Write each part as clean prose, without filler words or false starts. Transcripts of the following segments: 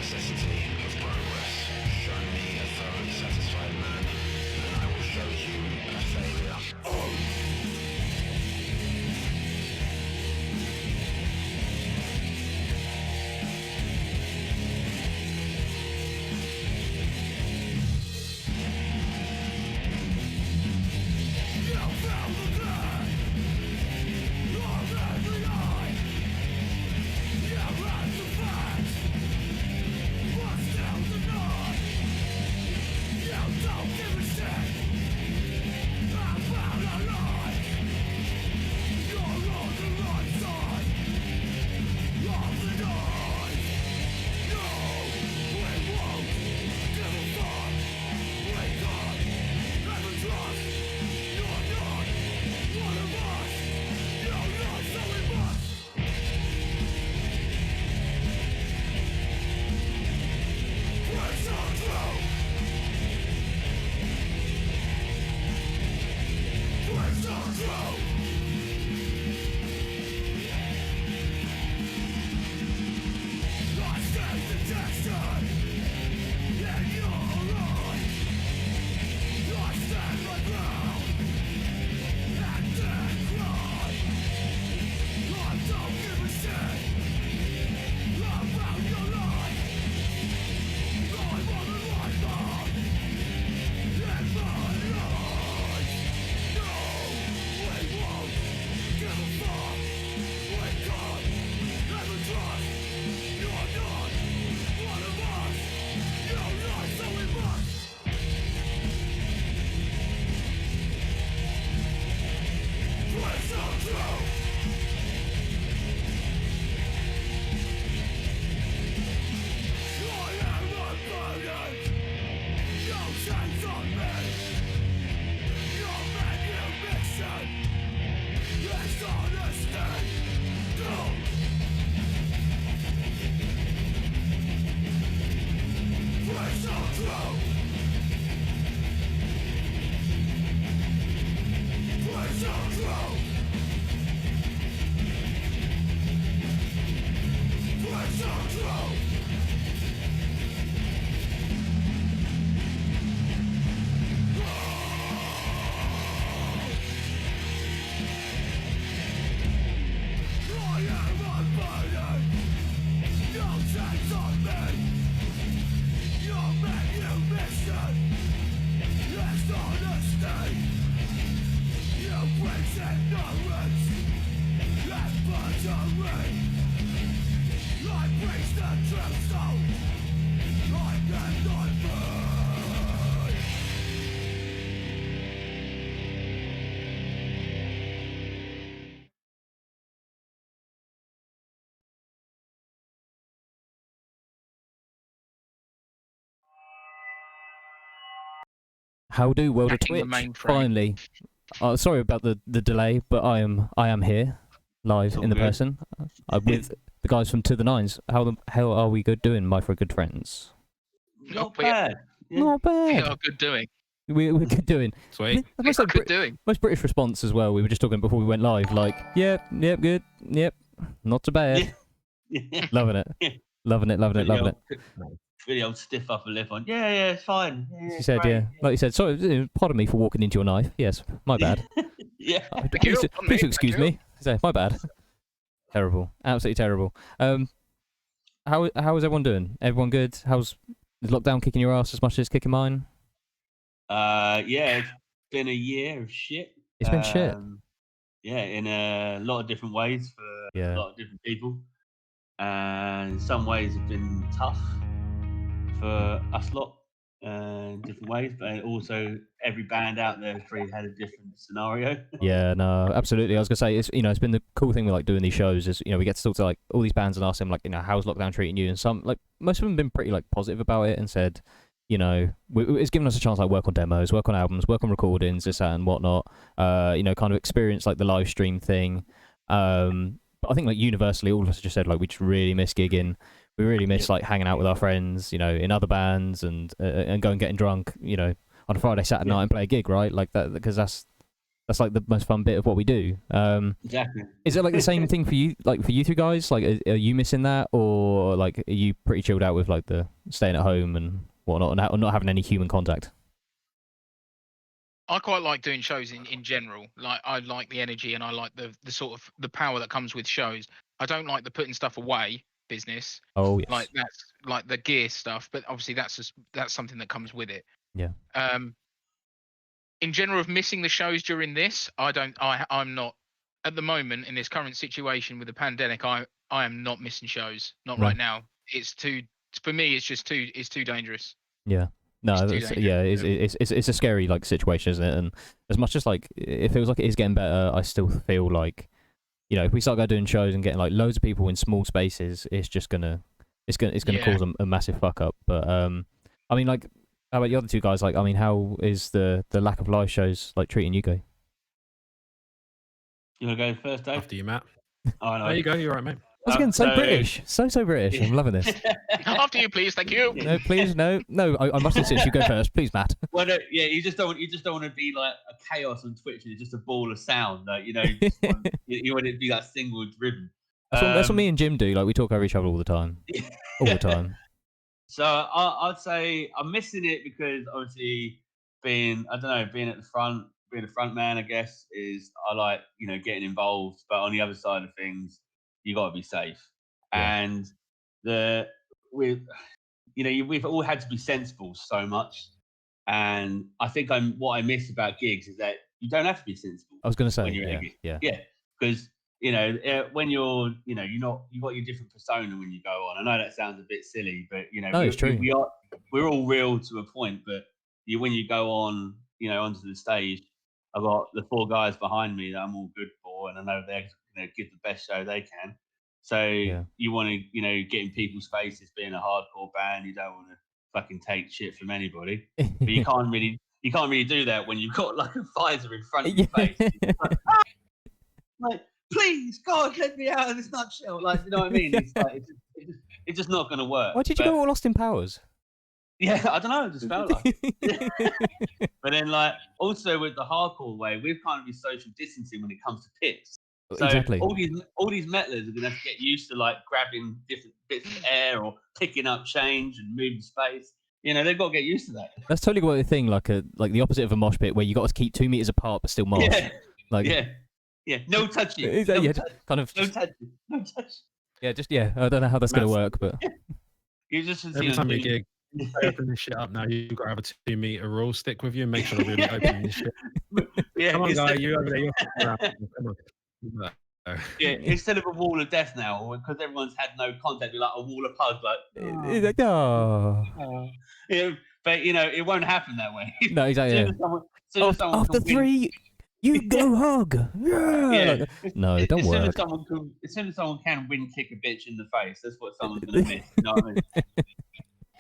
necessity of progress. Show me a thoroughly satisfied man, and I will show you a failure. How do world of Hacking the Twitch? mainframe. Finally, sorry about the delay, but I am here, live in the person, with the guys from To The Nines. How are we doing, my good friends? Not bad. Yeah. Not We bad. are good doing. We're good doing. Sweet. We are good doing. Most British response as well. We were just talking before we went live. Like, yep, good, yep, not so bad. Yeah. Loving it, loving it. Really old stiff upper lip on. Yeah, it's fine. Yeah, She said, great. yeah, like you said. Sorry, pardon me for walking into your knife. Yes, my bad. Yeah. Please excuse me. So, my bad. Terrible, absolutely terrible. How is everyone doing? Everyone good? Is lockdown kicking your ass as much as it's kicking mine? Yeah, it's been a year of shit. It's been shit. Yeah, in a lot of different ways for a lot of different people. And in some ways it's been tough for us lot in different ways, but also every band out there has probably had a different scenario. Yeah, no, absolutely. I was gonna say, it's it's been the cool thing with like doing these shows is we get to talk to like all these bands and ask them like how's lockdown treating you, and some like most of them have been pretty like positive about it and said it's given us a chance to like work on demos, work on albums, work on recordings, this that and whatnot. Kind of experience like the live stream thing. But I think like universally, all of us just said like we just really miss gigging. We really miss like hanging out with our friends, in other bands and going getting drunk, on a Friday, Saturday night and play a gig, right? Like that, because that's that's like the most fun bit of what we do. Exactly. Is it like the same thing for you? Like for you two guys, like are you missing that, or like are you pretty chilled out with like the staying at home and whatnot, and not having any human contact? I quite like doing shows in general. Like I like the energy and I like the sort of the power that comes with shows. I don't like the putting stuff away business. Oh yes. Like that's like the gear stuff, but obviously that's something that comes with it. Yeah. In general, of missing the shows during this, I'm not at the moment in this current situation with the pandemic. I am not missing shows. Not right now. It's too for me. It's too dangerous. Yeah. No, it's a scary like situation, isn't it? And as much as like it feels like it is getting better, I still feel like, you know, if we start going doing shows and getting like loads of people in small spaces, it's gonna cause a massive fuck up. But I mean, like, how about the other two guys? Like, I mean, how is the lack of live shows like treating you guys? You want to go first, Dave? After you, Matt. Oh, no. There you go. You're right, mate. Once again, so British, so British. I'm loving this. After you, please. Thank you. No, please, no. I must insist you go first, please, Matt. Well, no, yeah, you just don't want to be like a chaos on Twitch and it's just a ball of sound. Like, you know, you want it to be that single driven. That's what me and Jim do. Like, we talk over each other all the time, all the time. So I'd say I'm missing it because obviously being at the front, being a front man, I guess, is I like, you know, getting involved, but on the other side of things, you got to be safe. Yeah. And we've all had to be sensible so much. And I think what I miss about gigs is that you don't have to be sensible. I was going to say, when you're yeah, because you know when you're you got your different persona when you go on. I know that sounds a bit silly, but you know, no, it's true. We're all real to a point, but when you go on, you know, onto the stage, I've got the 4 guys behind me that I'm all good for, and I know they're going to give the best show they can. So you want to, you know, get in people's faces, being a hardcore band. You don't want to fucking take shit from anybody, but you can't really do that when you've got like a Pfizer in front of your face. Like, please, God, let me out of this nutshell. Like, you know what I mean? It's like it's just not going to work. Why did you go all Austin Powers? Yeah, I don't know. It just felt like it. But then, like, also with the hardcore way, we've kind of been social distancing when it comes to pits. So exactly. all these metalers are going to have to get used to like grabbing different bits of air or picking up change and moving space. You know, they've got to get used to that. That's totally what the thing, like the opposite of a mosh pit, where you got to keep 2 meters apart but still mosh. Yeah, no touching. Kind of. No touch. Yeah, I don't know how that's going to work, but you just every time you gig, open this shit up now. You got to have a 2 meter rule. Stick with you and make sure to really open this shit. Yeah, come on, guy, you over there. You're come on. Yeah, instead of a wall of death now, because everyone's had no contact, be like a wall of hugs, like yeah, but you know it won't happen that way. No, exactly. After 3, you go hug. Yeah. No, don't worry. As soon as someone can win kick a bitch in the face, that's what someone's gonna miss. You know what I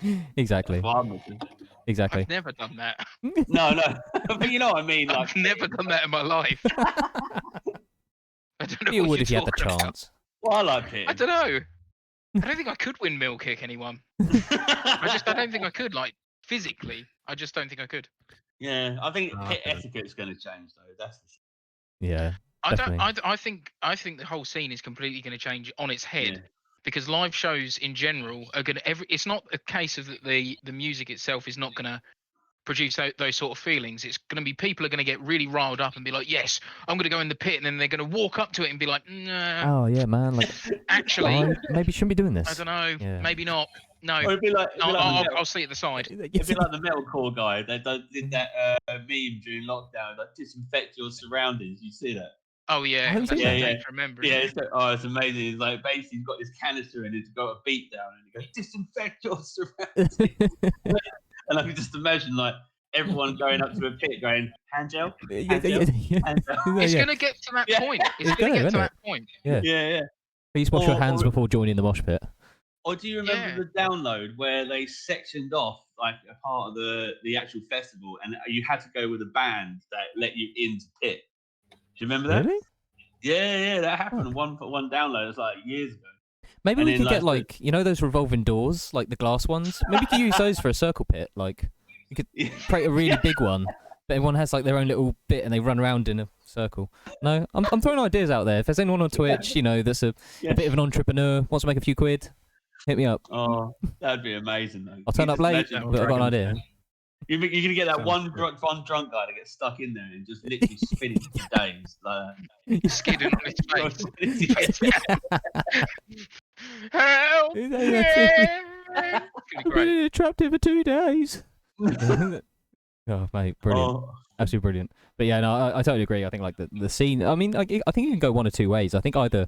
mean? Exactly. Exactly. I've never done that. No, but you know what I mean. Like, I've never done that in my life. I don't know. You would if you had the chance. Well, I like it. I don't know. I don't think I could windmill kick anyone. I don't think I could, like, physically. I just don't think I could. Yeah, I think pit etiquette's going to change, though. That's the yeah. I think the whole scene is completely going to change on its head because live shows in general are going to it's not a case of that the music itself is not going to produce those sort of feelings. It's going to be people are going to get really riled up and be like, yes, I'm going to go in the pit, and then they're going to walk up to it and be like, nah. Oh yeah, man. Like, actually, maybe shouldn't be doing this. I don't know. Yeah. Maybe not. No. Or it'd be like, I'll see at the side. It'd be like the metalcore guy that did that meme during lockdown, like disinfect your surroundings. You see that? Oh yeah, yeah. Remember? Yeah, it's amazing. It's like basically he's got this canister in it to go a beat down, and he goes disinfect your surroundings. And I can just imagine like everyone going up to a pit going hand gel. It's gonna get to that point. It's gonna get to that point. Yeah. Please wash your hands before joining the mosh pit. Or do you remember the download where they sectioned off like a part of the actual festival, and you had to go with a band that let you into pit? Do you remember that? Really? Yeah, that happened. One download. It was like years ago. Maybe we could get like you know those revolving doors, like the glass ones. Maybe we could use those for a circle pit. Like you could create a really big one, But everyone has like their own little bit and they run around in a circle. No, I'm throwing ideas out there. If there's anyone on Twitch, that's a bit of an entrepreneur, wants to make a few quid, hit me up. Oh, that'd be amazing though. I'll turn up late, but I've got an idea. You're gonna get that one drunk guy that gets stuck in there and just literally spinning for days, like skidding on his face. Help! Been trapped here for 2 days. Oh, mate, brilliant. Absolutely brilliant. But yeah, no, I totally agree. I think like the scene, I mean, I think it can go one or two ways. I think either,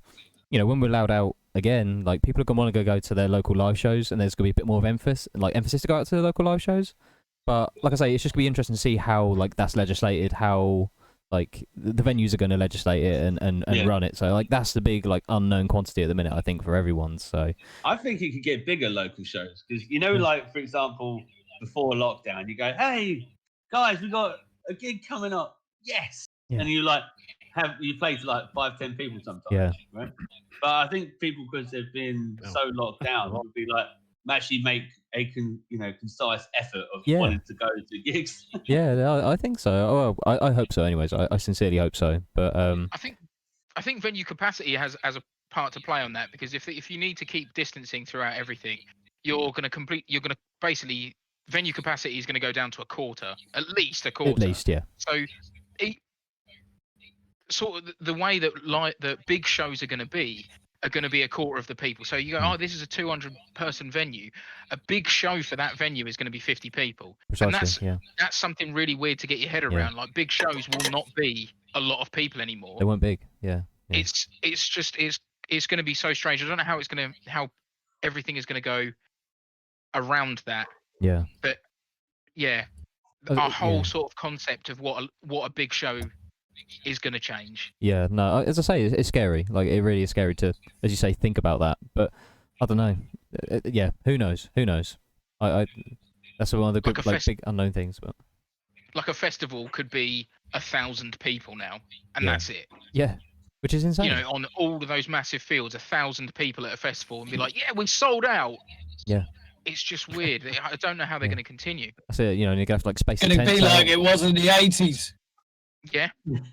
when we're allowed out again, like people are going to want to go to their local live shows and there's going to be a bit more of emphasis to go out to the local live shows. But like I say, it's just going to be interesting to see how like that's legislated, how like the venues are going to legislate it and run it. So like that's the big like unknown quantity at the minute, I think, for everyone. So I think it could get bigger local shows because like for example, before lockdown, you go, hey guys, we got a gig coming up, yes, and you like you play to like 5-10 people sometimes, right? But I think people, because they've been so locked down, would be like actually make a concise effort of wanting to go to gigs. I think so. Well, I hope so. Anyways, I sincerely hope so. But I think venue capacity has a part to play on that, because if you need to keep distancing throughout everything, you're going to basically venue capacity is going to go down to a quarter, at least a quarter. At least, yeah. So, sort of the way that the big shows are going to be a quarter of the people. So you go, this is a 200-person venue. A big show for that venue is going to be 50 people. Precisely, and that's something really weird to get your head around. Like, big shows will not be a lot of people anymore. They weren't big, yeah. It's going to be so strange. I don't know how everything is going to go around that. Yeah. But yeah, our whole sort of concept of what a big show is going to change. Yeah, no, as I say, it's scary. Like, it really is scary to, as you say, think about that. But I don't know. Yeah, who knows? I that's one of the good, big unknown things. But like a festival could be 1,000 people now, and that's it. Yeah, which is insane. On all of those massive fields, 1,000 people at a festival, and be like, "Yeah, we sold out." Yeah. It's just weird. I don't know how they're going to continue. That's it. And you're going to have to like space. It's going to be like it was in the 80s. Yeah,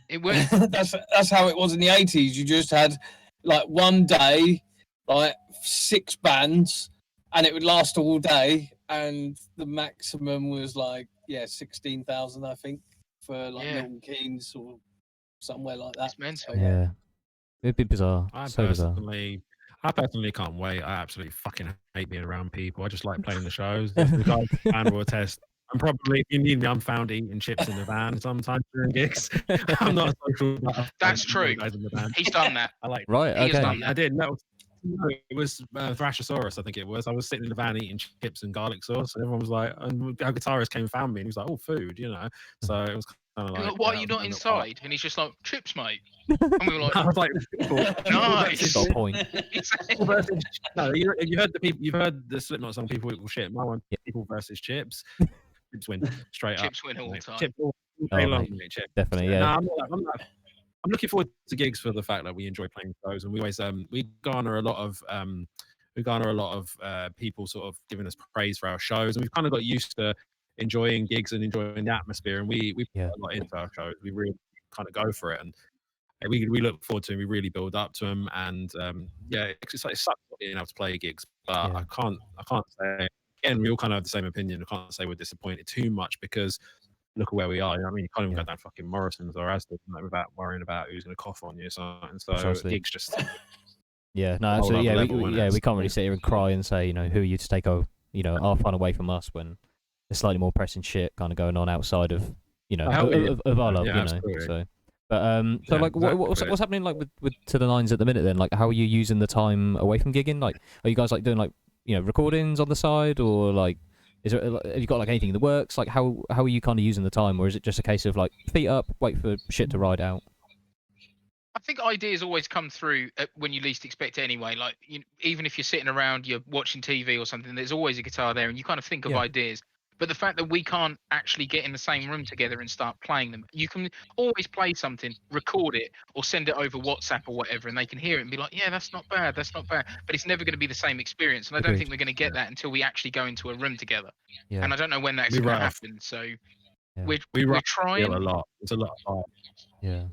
it was. that's how it was in the 80s. You just had like one day, like 6 bands, and it would last all day. And the maximum was like 16,000, I think, for like Milton Keynes or somewhere like that. It's mental. Yeah, it'd be bizarre. I personally can't wait. I absolutely fucking hate being around people. I just like playing the shows. The guys and will attest. I'm probably, if you need me, I'm found eating chips in the van sometimes during gigs. I'm not a social. That's true. He's done that. Right. Okay. Done that. I did. No, it was Thrashosaurus, I think it was. I was sitting in the van eating chips and garlic sauce, and everyone was like, and our guitarist came and found me, and he was like, "Oh, food," So it was kind of like, "Why are you not inside?" And he's just like, "Chips, mate." And we were like, I was like, "Nice." Got a point. No, you heard the people. You've heard the Slipknot song "People Equal Shit." My one, people versus chips. Chips win straight up. Chips win all the time. Chips all day long. Chips. Definitely, yeah. No, I'm looking forward to gigs for the fact that we enjoy playing shows, and we always we garner a lot of people sort of giving us praise for our shows, and we've kind of got used to enjoying gigs and enjoying the atmosphere, and we put a lot into our shows. We really kind of go for it, and we look forward to them. We really build up to them, and it sucks not being able to play gigs, but I can't say. Again, we all kind of have the same opinion. I can't say we're disappointed too much because look at where we are. You know what I mean? You can't even go down fucking Morrison's or Asda without worrying about who's going to cough on you. So gigs just. Yeah, no, absolutely. We can't really sit here and cry and say, who are you to take our fun away from us when there's slightly more pressing shit kind of going on outside of of our love, absolutely. So. But what's happening like with To The Nines at the minute then? Like, how are you using the time away from gigging? Like, are you guys like doing like recordings on the side, or like have you got like anything in the works? Like, how are you kind of using the time, or is it just a case of like feet up, wait for shit to ride out? I think ideas always come through when you least expect it anyway. Like, even if you're sitting around, you're watching TV or something, there's always a guitar there, and you kind of think of ideas. But the fact that we can't actually get in the same room together and start playing them, you can always play something, record it, or send it over WhatsApp or whatever, and they can hear it and be like, "Yeah, that's not bad. But it's never going to be the same experience, and I don't think we're going to get that until we actually go into a room together. And I don't know when that's going to happen. So Yeah. We we're write trying. a lot. It's a lot of art. Yeah.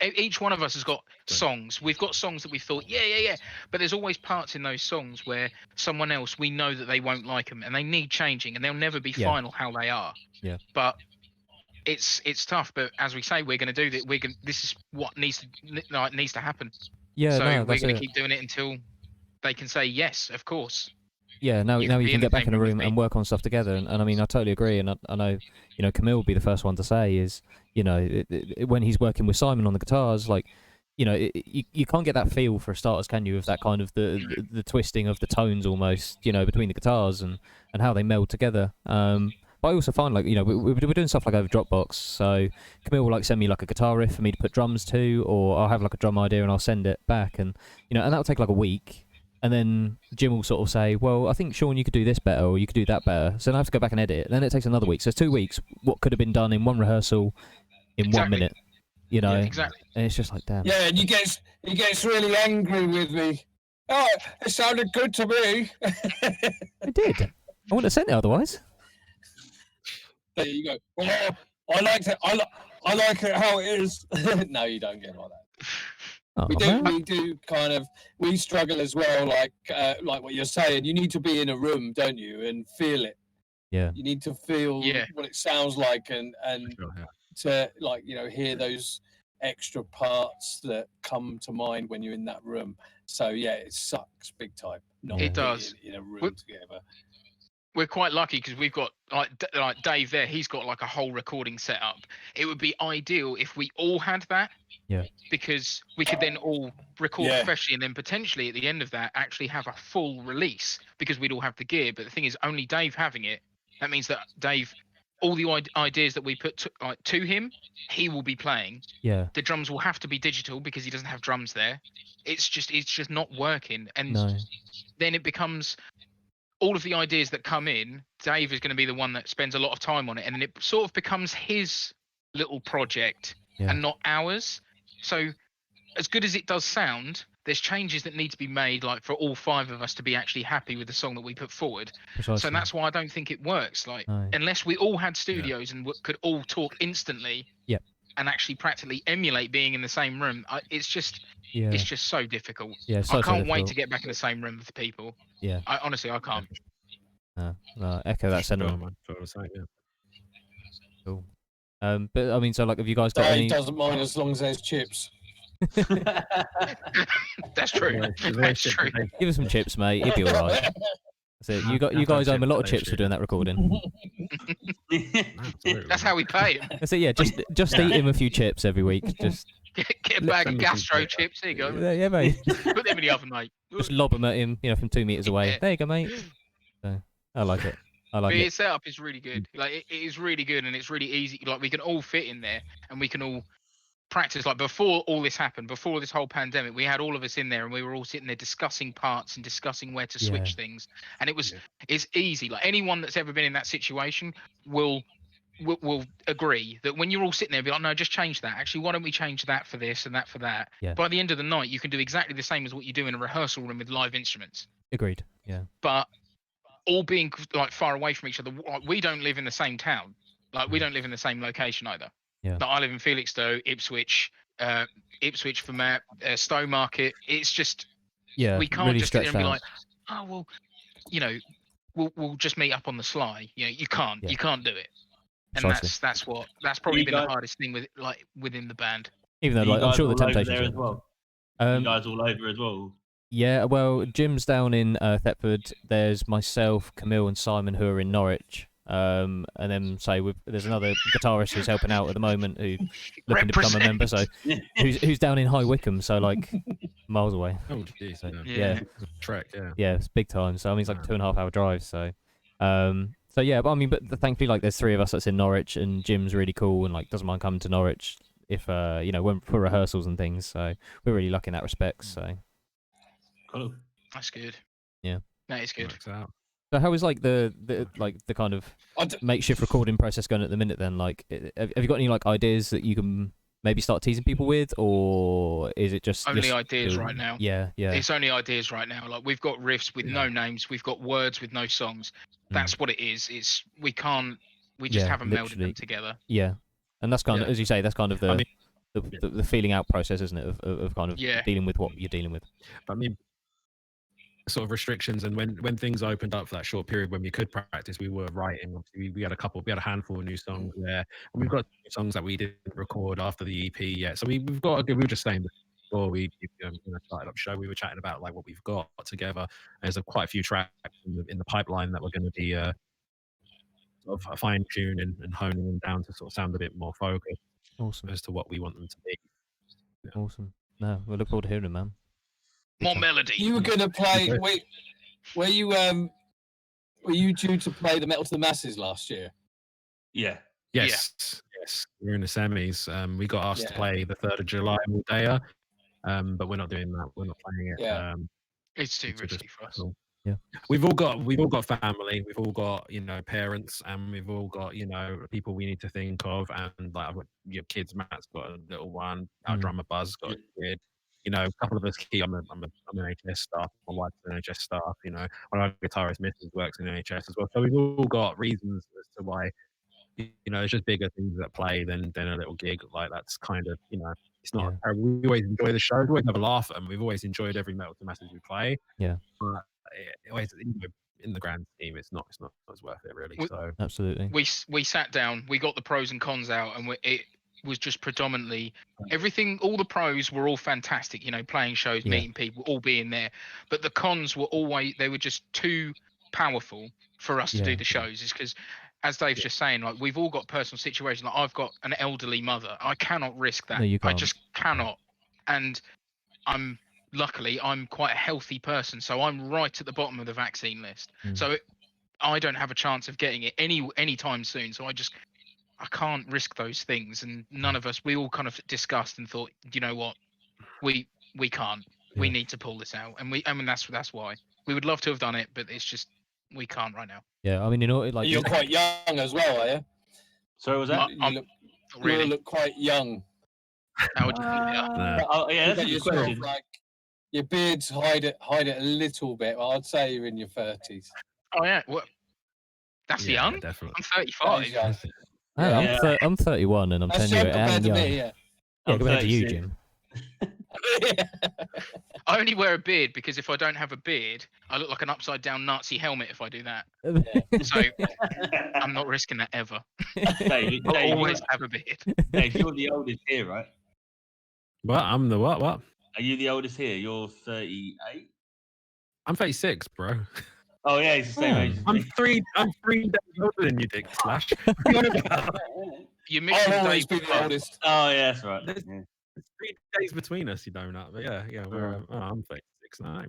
Each one of us has got songs. We've got songs that we thought, yeah. But there's always parts in those songs where someone else, we know that they won't like them and they need changing and they'll never be final how they are. Yeah. But it's tough. But as we say, we're going to do that. This is what needs to happen. Yeah. So No, we're going to keep doing it until they can say yes, of course. Yeah, now you can get back in a room with and me. work on stuff together, and I mean I totally agree, and I know Camille will be the first one to say is when he's working with Simon on the guitars, like you can't get that feel for starters, can you, of that kind of the twisting of the tones almost between the guitars and how they meld together. But I also find like we're doing stuff like over Dropbox, so Camille will like send me like a guitar riff for me to put drums to, or I'll have like a drum idea and I'll send it back, and and that'll take like a week. And then Jim will sort of say, well, I think, Sean, you could do this better, or you could do that better. So then I have to go back and edit. And then it takes another week. So it's 2 weeks. What could have been done in one rehearsal in 1 minute, Yeah, exactly. And it's just like, damn. Yeah, and he gets really angry with me. Oh, it sounded good to me. It did. I wouldn't have sent it otherwise. There you go. Well, I liked it. I like it how it is. No, you don't get like that. Oh, We struggle as well, like what you're saying. You need to be in a room, don't you, and feel it. Yeah. You need to feel what it sounds like, and to hear those extra parts that come to mind when you're in that room. So yeah, it sucks big time. It does. In a room together. We're quite lucky because we've got like Dave there. He's got like a whole recording set up. It would be ideal if we all had that. Yeah. Because we could then all record professionally, and then potentially at the end of that actually have a full release because we'd all have the gear. But the thing is, only Dave having it. That means that Dave, all the ideas that we put to him, he will be playing. Yeah. The drums will have to be digital because he doesn't have drums there. It's just not working, and then it becomes. All of the ideas that come in, Dave is going to be the one that spends a lot of time on it, and then it sort of becomes his little project and not ours. So as good as it does sound, there's changes that need to be made, like for all 5 of us to be actually happy with the song that we put forward. Precisely. So that's why I don't think it works. Like unless we all had studios and could all talk instantly and actually practically emulate being in the same room, it's just so difficult. Yeah, I can't wait to get back in the same room with people. Yeah. Honestly, I can't. No, echo that sentiment. Cool. But I mean, so like, have you guys got any? Dave doesn't mind as long as there's chips. That's true. That's true. Give us some chips, mate. He'd be all right. That's it. You guys owe him a lot of chips for doing that recording. That's how we pay him. That's it. Yeah, just eat him a few chips every week. Just get a bag of gastro chips. There you go. Yeah, mate. Put them in the oven, mate. Just lob them at him, from 2 meters away. There you go, mate. So, I like it. Its setup is really good. Like it is really good, and it's really easy. Like we can all fit in there, and we can all practice. Like before all this happened, before this whole pandemic, we had all of us in there, and we were all sitting there discussing parts and discussing where to switch things. And it's easy. Like anyone that's ever been in that situation will agree that when you're all sitting there, be like, no, just change that. Actually, why don't we change that for this and that for that? Yeah. By the end of the night, you can do exactly the same as what you do in a rehearsal room with live instruments. Agreed. Yeah. But all being like far away from each other. Like, we don't live in the same town. Like we don't live in the same location either. Yeah. Like, I live in Felixstowe, Ipswich for Matt, Stowmarket. It's just we can't really just sit there and be out. like, oh well, we'll just meet up on the sly. You can't do it. And Precisely. that's probably been the hardest thing within the band. Even though I'm sure the temptation there as well. You guys all over as well. Yeah, well, Jim's down in Thetford. There's myself, Camille, and Simon who are in Norwich. And then there's another guitarist who's helping out at the moment who's looking to become a member. So who's down in High Wycombe, so like miles away. Oh, geez. So, yeah. Trek, Yeah, it's big time. So I mean, it's like a 2.5-hour drive. So yeah, but I mean, but thankfully, like, there's 3 of us that's in Norwich, and Jim's really cool and like doesn't mind coming to Norwich if when for rehearsals and things. So we're really lucky in that respect. So. Cool. That's good. Yeah. That is good. So how is like the kind of makeshift recording process going at the minute then? Like, have you got any like ideas that you can maybe start teasing people with, or is it just only ideas right now? Yeah. It's only ideas right now. Like we've got riffs with no names, we've got words with no songs. That's what it is. We can't We just Yeah, haven't melded literally. them together. Yeah, and that's kind of, Yeah. as you say, that's kind of I mean, the feeling out process, isn't it? Of kind of Yeah. dealing with what you're dealing with. I mean, sort of restrictions, and when things opened up for that short period when we could practice, we were writing. Obviously, we had a handful of new songs there, and we've got songs that we didn't record after the EP yet. So we've got a good. We were just saying before we started up the show, we were chatting about like what we've got together. There's quite a few tracks in the pipeline that we're going to be sort of fine tuning and honing them down to sort of sound a bit more focused Awesome. as to what we want them to be. Yeah. Awesome. No, we look forward to hearing it, man. More melody. You were going to play. Okay. Were you due to play the Metal to the Masses last year? Yeah. Yes. We're in the semis. We got asked to Yeah. play the 3rd of July in Moldea, but we're not doing that. We're not playing it. Yeah. It's too It's just risky for us. personal. Yeah. We've all got family, we've all got parents, and we've all got people we need to think of, and like I've got your kids. Matt's got a little one. Our drummer Buzz got a kid. A couple of us I'm an NHS staff. My wife's an NHS staff. One of our guitarist Mrs. works in NHS as well. So we've all got reasons as to why there's just bigger things at play than a little gig. Like that's kind of it's not. We always enjoy the show. We always have a laugh at them. We've always enjoyed every Metal to Masses we play. Yeah. But always, in the grand scheme, it's not as worth it really. So absolutely. We sat down, we got the pros and cons out, and it was just predominantly everything. All the pros were all fantastic, playing shows, meeting people, all being there. But the cons were they were just too powerful for us to do the shows. Is because, as Dave's just saying, like we've all got personal situations. Like I've got an elderly mother. I cannot risk that. No, you can't. I just cannot. And luckily I'm quite a healthy person, so I'm right at the bottom of the vaccine list. So I don't have a chance of getting it any time soon. So I can't risk those things. And none of us, we all kind of discussed and thought, you know what, we can't. We need to pull this out, and that's why we would love to have done it, but it's just we can't right now. Yeah, I mean, like You're quite young as well, are you? So was that? You look quite young. How would you think they are? Oh yeah, that's a good question. Like, your beards hide it a little bit. I'd say you're in your 30s. Oh yeah, what? That's young. Definitely. I'm 35. I'm 31 and I'm 10 years compared to young. me, yeah. Compared to you, Jim. I only wear a beard because if I don't have a beard, I look like an upside down Nazi helmet if I do that. So I'm not risking that ever. Dave, I always have a beard. Dave, you're the oldest here, right? What? I'm the what? What? Are you the oldest here? You're 38. I'm 36, bro. Oh yeah, he's the same age. I'm 3 days older than you, Dick Slash. You mixed I'll always Dave be the oldest. Oh yeah, that's right. There's 3 days between us, you donut. But yeah, I'm 36 now.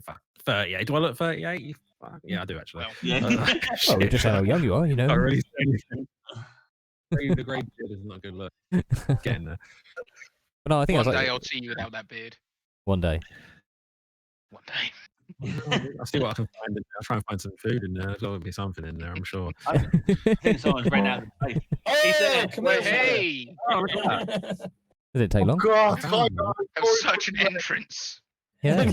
38. Do I look 38? Yeah, I do actually. Well, Yeah. Well, we just say how young you are, I really say anything. The grey beard is not a good look. Getting there. But no, I think one I day I'll see you without that beard. One day. One day. I'll see what I can find in there. I'll try and find some food in there. There's got to be something in there, I'm sure. I think someone's ran out of the place. Oh, come on. Hey! Oh, look at that. Does it take long? God, Have such an entrance. Yeah.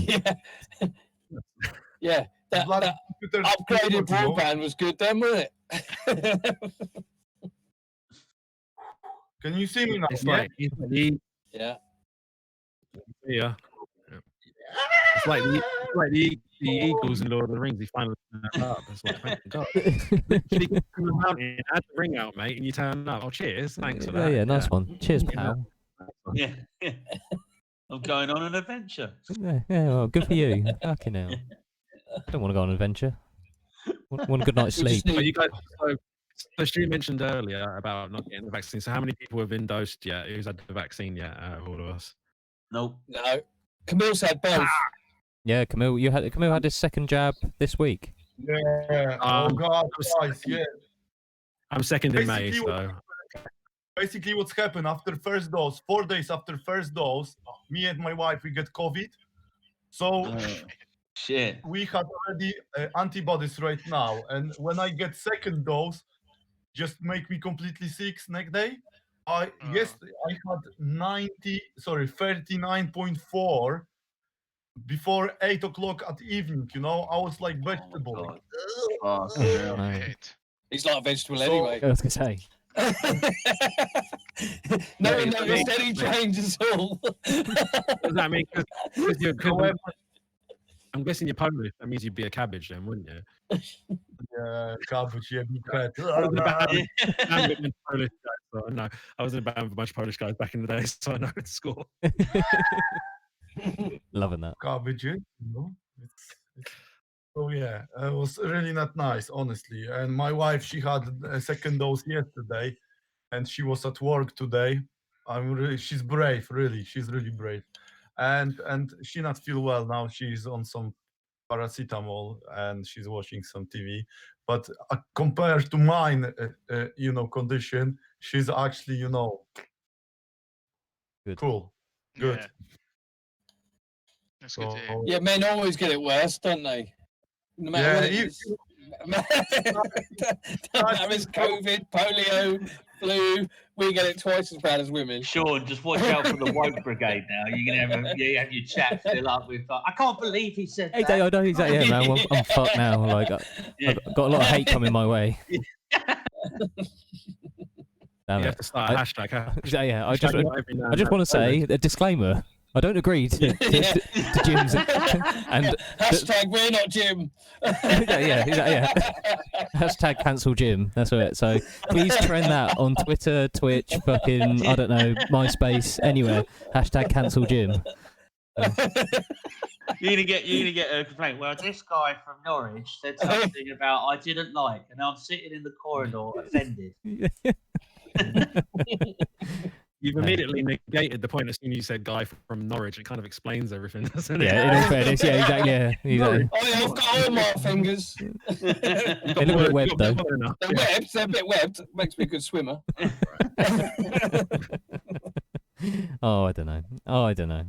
Yeah. That upgraded broadband was good then, wasn't it? Can you see me now? It's Yeah. Yeah. It's like the Eagles in Lord of the Rings. He finally turned up. It's like, thank God. Literally come to the mountain, add the ring out, mate, and you turn up. Oh, cheers. Thanks for that. Yeah, nice one. Cheers, pal. Yeah. I'm going on an adventure. Yeah, well, good for you. Fucking hell. I don't want to go on an adventure. Want a good night's sleep. So you guys, so Stu mentioned earlier about not getting the vaccine. So how many people have been dosed yet? Who's had the vaccine yet out of all of us? Nope. No. Camille's had both. Yeah, Camille had his second jab this week. Yeah. Oh God, guys, yeah. I'm second in May, Basically, so Basically, what's happened after first dose, 4 days after first dose, me and my wife, we get COVID. So Shit. we had already antibodies right now. And when I get second dose, just make me completely sick next day. Yesterday I had 39.4 before 8 o'clock at evening. I was like vegetable. Oh, Shit. He's like a vegetable So- anyway. I was gonna say. No one noticed any change at all. Does that mean because you're However, I'm guessing you're Polish. That means you'd be a cabbage then, wouldn't you? cabbage, yeah, big cat. I was in a band with a bunch of Polish guys, so I know. I was in a band with a bunch of Polish guys back in the day, so I know the score. Loving that. Cabbage, you know. So yeah, it was really not nice, honestly. And my wife, she had a second dose yesterday, and she was at work today. She's brave, really. She's really brave, and she not feel well now. She's on some paracetamol and she's watching some TV. But compared to mine, condition, she's actually, Good. cool, good. Yeah. That's good to hear. So, Yeah, men always get it worse, don't they? No matter Yeah, what it is. Don't matter if it's COVID, polio, flu, we get it twice as bad as women. Sean, just watch out for the woke brigade now. You're gonna have your chat fill up with. I can't believe he said Hey, that. Dave, I know exactly. Yeah, man. I'm fucked now. Like, I've got a lot of hate coming my way. Damn You it. have to start a hashtag. Yeah, I just Hashtag want to say a disclaimer. I don't agree to Jim's and Hashtag we're not Jim. yeah. Hashtag cancel Jim. That's it. So please trend that on Twitter, Twitch, fucking I don't know, MySpace, anywhere. Hashtag cancel Jim. You're gonna get a complaint. Well, this guy from Norwich said something about I didn't like, and I'm sitting in the corridor offended. You've immediately negated the point as soon as you said guy from Norwich. It kind of explains everything, doesn't it? Yeah, in all fairness, yeah, exactly. Yeah, exactly. Oh, yeah, I've got all my fingers. They look a bit webbed though. They're a bit webbed. Makes me a good swimmer. Oh, I don't know.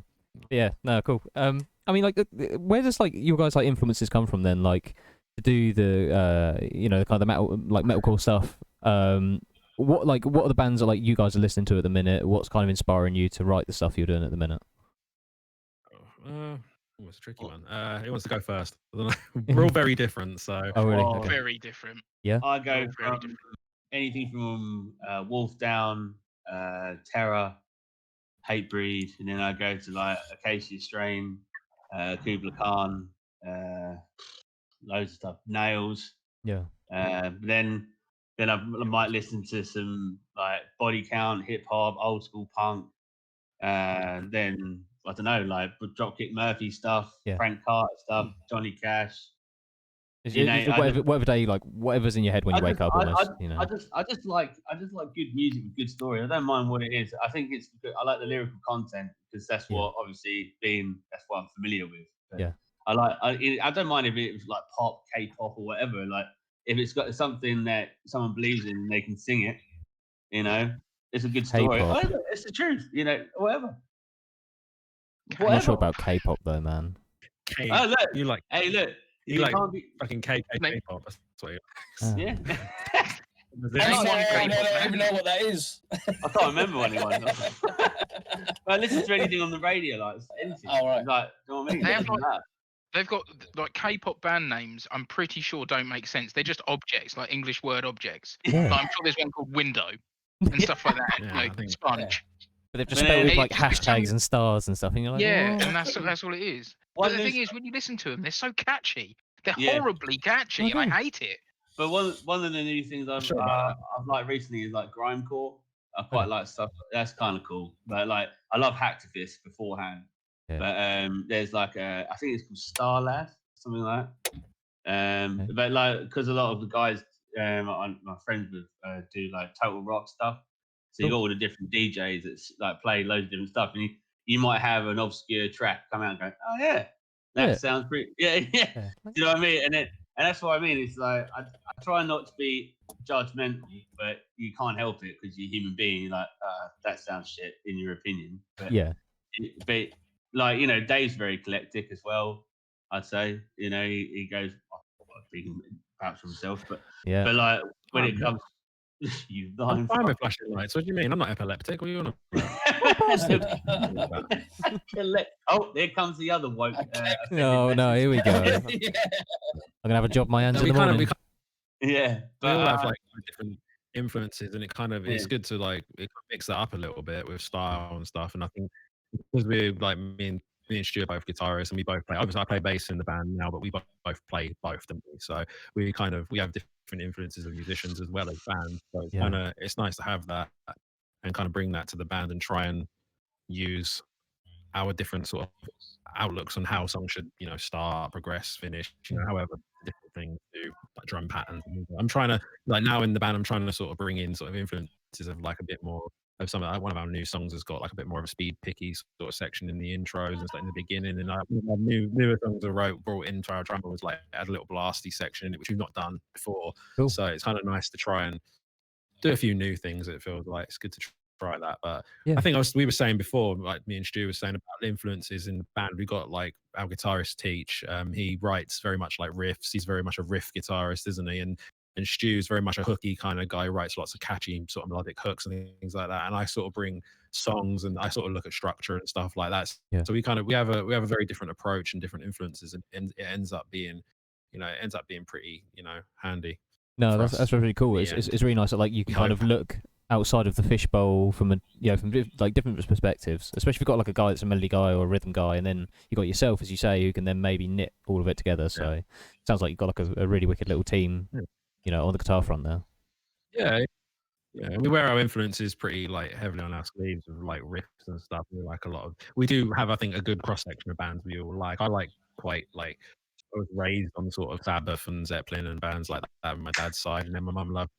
Yeah, no, cool. I mean, like, where does like your guys like influences come from then? Like, to do the kind of the metalcore stuff. What are the bands that like you guys are listening to at the minute? What's kind of inspiring you to write the stuff you're doing at the minute? It's a tricky one. Who wants to go first? We're all very different, so. Oh, really? Oh, Okay. Very different. Yeah. I go Very from different. anything from Wolf Down, Terror, Hatebreed, and then I go to like Acacia Strain, Kubla Khan, loads of stuff, Nails. Yeah. Then I might listen to some like Body Count, hip hop, old school punk. Then I don't know, like Dropkick Murphy stuff, Yeah. Frank Carter stuff, Johnny Cash. Whatever day, like whatever's in your head when you wake up, almost. I just like good music with good story. I don't mind what it is. I think it's good. I like the lyrical content because that's what obviously that's what I'm familiar with. But Yeah. I don't mind if it's like pop, K-pop or whatever. Like if it's got something that someone believes in and they can sing it, it's a good story. K-pop. Oh, it's the truth, whatever. I'm not sure about K-pop though, man. Oh look, You like? hey look, You like can't be. fucking K-pop? That's what you. Yeah. I Anyone can- don't even know what that is. I can't remember anyone. I listen to anything on the radio, like anything. Oh, right. Like, you know what I mean? They have, It doesn't matter. They've got like K-pop band names. I'm pretty sure don't make sense. They're just objects, like English word objects. Yeah. Like, I'm sure there's one called window and stuff like that. Yeah, like I think- sponge. But they've just Man, spelled with it like just becomes- hashtags and stars and stuff, and you're like, Yeah, "What?" and that's all it is. One But the of thing those- is, when you listen to them, they're so catchy. They're Yeah. horribly catchy, and I hate it. But one of the new things I've Sure about I've liked recently is like grindcore. I quite like stuff. That's kind of cool. But like, I love Hacktivist beforehand. Yeah. But there's like I think it's called Starlad, something like that. But like, because a lot of the guys, my friends with do like total rock stuff. So you got all the different DJs that like play loads of different stuff, and you might have an obscure track come out and go, oh yeah, that Yeah. sounds pretty, yeah. Yeah. Do you know what I mean? And that's what I mean. It's like I try not to be judgmental, but you can't help it because you're a human being. You're like, that sounds shit in your opinion. But, Yeah. but like Dave's very eclectic as well. I'd say he goes, speaking perhaps for himself, but Yeah. but like when it comes, you I'm lying fine fuck. with flashing lights. What do you mean? I'm not epileptic. What are you on about? Oh, there comes the other woke. Oh no, here we go. I'm Yeah. gonna have a job on my hands we in the kind of morning. Yeah, They all have but like different influences, and it kind of it's yeah, good to like mix that up a little bit with style and stuff. And I think because we're like me and Stu are both guitarists, and we both play. Obviously, I play bass in the band now, but we both play both, don't we? So we have different influences of musicians as well as bands. So it's Yeah. it's nice to have that and kind of bring that to the band and try and use our different sort of outlooks on how songs should, start, progress, finish, however different things do, like drum patterns. I'm trying to like now in the band, I'm trying to sort of bring in sort of influences of like a bit more of some of like one of our new songs has got like a bit more of a speed picky sort of section in the intros and stuff in the beginning. And newer songs I wrote brought into our drum was like had a little blasty section in it, which we've not done before. Cool. So it's kind of nice to try and do a few new things. It feels like it's good to try that. But Yeah. I think we were saying before, like me and Stu were saying about influences in the band. We got like our guitarist Teach. He writes very much like riffs. He's very much a riff guitarist, isn't he? And Stu's very much a hooky kind of guy who writes lots of catchy sort of melodic hooks and things like that. And I sort of bring songs and I sort of look at structure and stuff like that. Yeah. So we have a very different approach and different influences, and it ends up being, pretty, handy. No, for that's us that's really cool. in It's, the it's end. it's really nice that like you can We kind hope. of look outside of the fishbowl from like different perspectives. Especially if you've got like a guy that's a melody guy or a rhythm guy, and then you got yourself, as you say, who can then maybe knit all of it together. So it sounds like you've got like a really wicked little team, Yeah. on the guitar front there. Yeah, yeah. We wear our influences pretty like heavily on our sleeves with like riffs and stuff. We like a lot of. We do have, I think, a good cross section of bands we all like. I like quite like. I was raised on sort of Sabbath and Zeppelin and bands like that on my dad's side, and then my mum loved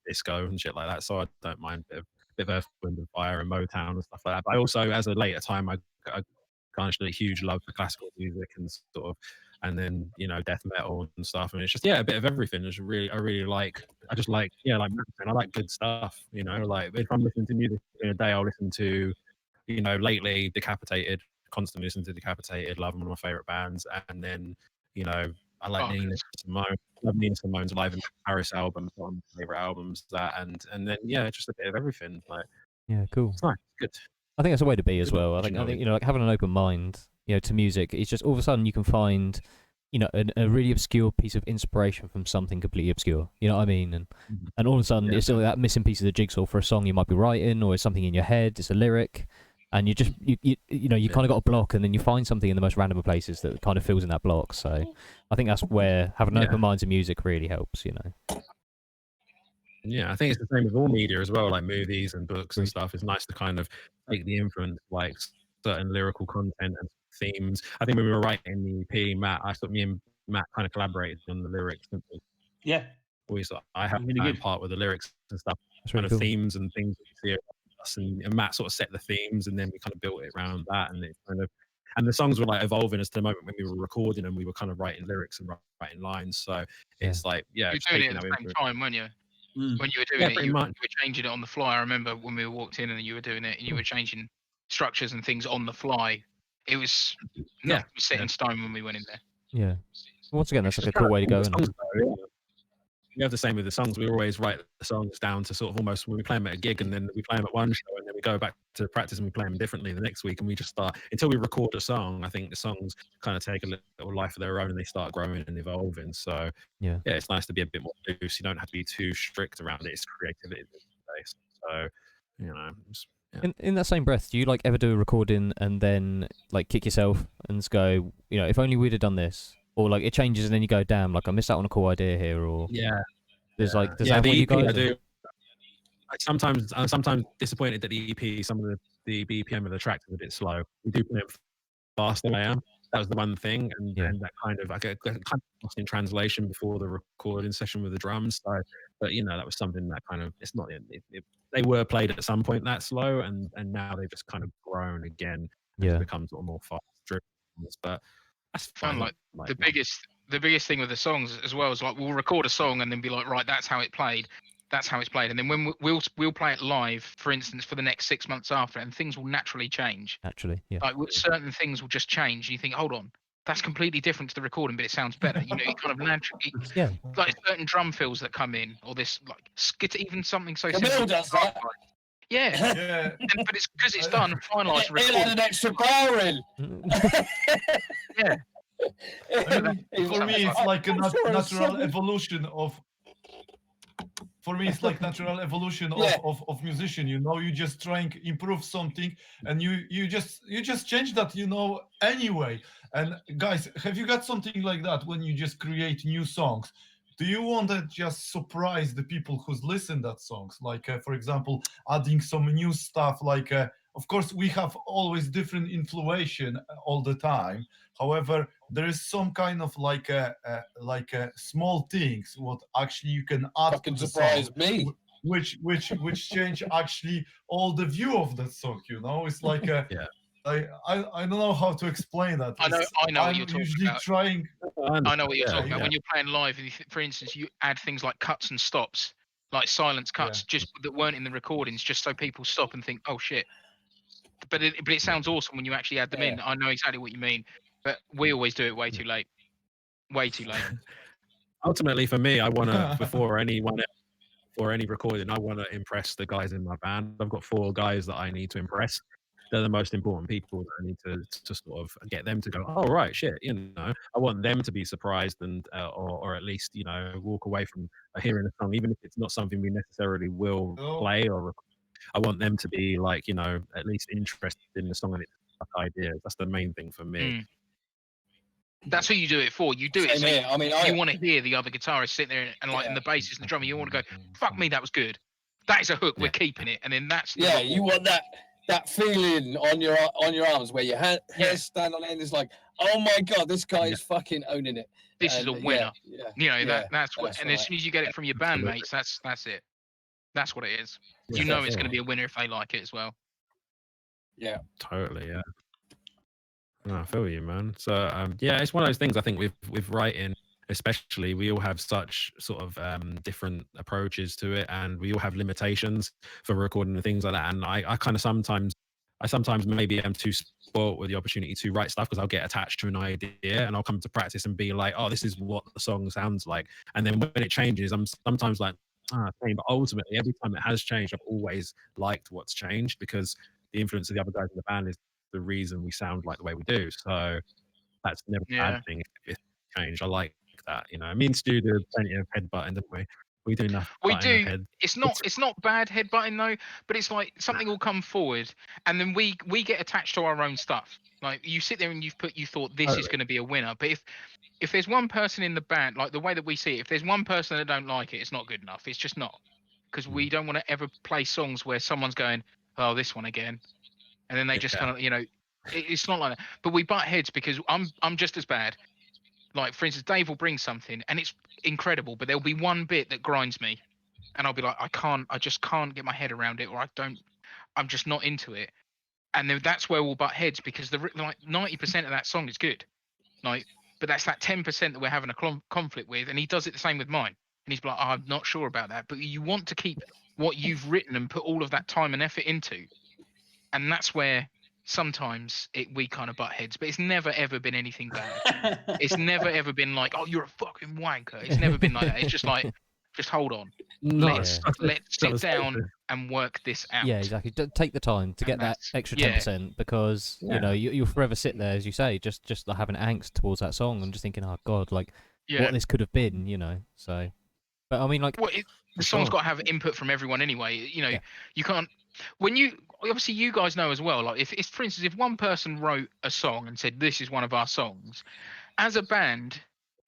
disco and shit like that. So I don't mind a bit of Earth, Wind and Fire and Motown and stuff like that. But I also, as a later time, I kind of a huge love for classical music and sort of, and then death metal and stuff. And it's just a bit of everything. I really like. I just like like Matt said, I like good stuff. Like if I'm listening to music in a day, I'll listen to lately Decapitated. Constantly listen to Decapitated. Love them, one of my favorite bands, and then. I like Nina Simone. Love Nina Simone's Live in Paris album, one of my favorite albums. That and then just a bit of everything. Like Cool. It's nice, good. I think that's a way to be as Good well. I think like having an open mind, to music. It's just all of a sudden you can find, a really obscure piece of inspiration from something completely obscure. You know what I mean? And all of a sudden it's still that missing piece of the jigsaw for a song you might be writing, or it's something in your head. It's a lyric. And you just you kind of got a block, and then you find something in the most random of places that kind of fills in that block. So I think that's where having an open mind to music really helps. Yeah, I think it's the same with all media as well, like movies and books and stuff. It's nice to kind of take the influence, like certain lyrical content and themes. I think when we were writing the EP, me and Matt kind of collaborated on the lyrics. Yeah, I have really good part with the lyrics and stuff, That's kind really of cool. themes and things that we see around us, and Matt sort of set the themes, and then we kind of built it around that, and it kind of. And the songs were like evolving as to the moment when we were recording, and we were kind of writing lyrics and writing lines. So it's like, you were doing it at the same time, weren't you? When you were doing it, you were changing it on the fly. I remember when we walked in and you were doing it, and you were changing structures and things on the fly. It was not set in stone when we went in there. Yeah. Once again, that's like a cool way to go. We have the same with the songs. We always write the songs down to sort of almost when we play them at a gig, and then we play them at one show, and then we go back to practice and we play them differently the next week, and we just start until we record a song. I think the songs kind of take a little life of their own, and they start growing and evolving. So yeah, it's nice to be a bit more loose. You don't have to be too strict around it. It's creativity based. So In that same breath, do you like ever do a recording and then like kick yourself and go, if only we'd have done this? Or like it changes and then you go, damn, like I missed out on a cool idea here, or does that happen with you guys? I do. I'm sometimes disappointed that the EP, some of the BPM of the tracks is a bit slow. We do play it faster than I am. That was the one thing, and that kind of I get kind of lost in translation before the recording session with the drums. So, but that was something that kind of it's not. They were played at some point that slow, and now they've just kind of grown again. It's become sort of more fast driven. But that's fine. Like the biggest thing with the songs as well is like we'll record a song and then be like, right, that's how it played. That's how it's played, and then when we'll play it live, for instance, for the next 6 months after, and things will naturally change. Naturally, yeah. Like certain things will just change, and you think, hold on, that's completely different to the recording, but it sounds better. You kind of naturally, like certain drum fills that come in, or this like even something so simple. Camille does that. Yeah. But it's because it's done and finalised. He'll add an extra bar in. Yeah. For me, it's like a natural evolution of for me it's like natural evolution of musician. You just trying to improve something, and you just change that, anyway. And guys, have you got something like that when you just create new songs? Do you want to just surprise the people who's listen that songs, like for example adding some new stuff, like of course we have always different influence all the time. However, there is some kind of like a small things what actually you can add Fucking to the surprise song, me. which change actually all the view of that song. It's like a I don't know how to explain that. I know what I'm you're talking usually about. trying. I know what you're talking about. When you're playing live, for instance, you add things like cuts and stops, like silence cuts, just that weren't in the recordings, just so people stop and think, "Oh shit!" But it sounds awesome when you actually add them in. I know exactly what you mean, but we always do it way too late. Way too late. Ultimately, for me, I want to before any recording, I want to impress the guys in my band. I've got 4 guys that I need to impress. They're the most important people that I need to sort of get them to go, oh right, shit, I want them to be surprised and or at least walk away from hearing a song, even if it's not something we necessarily will play or record. I want them to be like at least interested in the song and its ideas. That's the main thing for me. That's who you do it for. You do it so you want to hear the other guitarist sit there and like, and the bassist and the drummer, you want to go, fuck me, that was good. That is a hook. We're keeping it, and then that's you want that feeling on your arms where your hair stand on end is like, oh my god, this guy is fucking owning it. This is a winner. That's what. And right. as soon as you get it from your bandmates, that's it. That's what it is. You know it's going to be a winner if they like it as well. Yeah, totally. Yeah. No, I feel you, man. So it's one of those things. I think with writing, especially, we all have such sort of different approaches to it, and we all have limitations for recording and things like that. And I kind of sometimes maybe am too spoiled with the opportunity to write stuff because I'll get attached to an idea and I'll come to practice and be like, oh, this is what the song sounds like. And then when it changes, I'm sometimes like, same. But ultimately, every time it has changed, I've always liked what's changed because the influence of the other guys in the band is the reason we sound like the way we do. So that's never a bad thing if it's changed. I like that. Me and Stu do plenty of headbutting, don't we? We do nothing. We do. It's not bad headbutting though, but it's like something will come forward, and then we get attached to our own stuff. Like you sit there and you thought this is going to be a winner, but if there's one person in the band, like the way that we see it, if there's one person that don't like it, it's not good enough. It's just not, because we don't want to ever play songs where someone's going, oh, this one again, and then they just kind of it's not like that. But we butt heads because I'm just as bad. Like, for instance, Dave will bring something and it's incredible, but there'll be one bit that grinds me, and I'll be like, I just can't get my head around it, or I'm just not into it. And then that's where we'll butt heads, because like 90% of that song is good, like, but that's that 10% that we're having a conflict with, and he does it the same with mine, and he's like, I'm not sure about that, but you want to keep what you've written and put all of that time and effort into, and that's where sometimes we kind of butt heads, but it's never ever been anything bad. It's never ever been like, oh, you're a fucking wanker. It's never been like that. It's just like, just hold on. Let's sit down and work this out. Yeah, exactly. Take the time to get that extra 10%, because you'll forever sit there, as you say, just having angst towards that song and just thinking, oh god, like what this could have been, So, but I mean, like, the song's got to have input from everyone anyway. You can't. When obviously you guys know as well, like if for instance, if one person wrote a song and said this is one of our songs, as a band,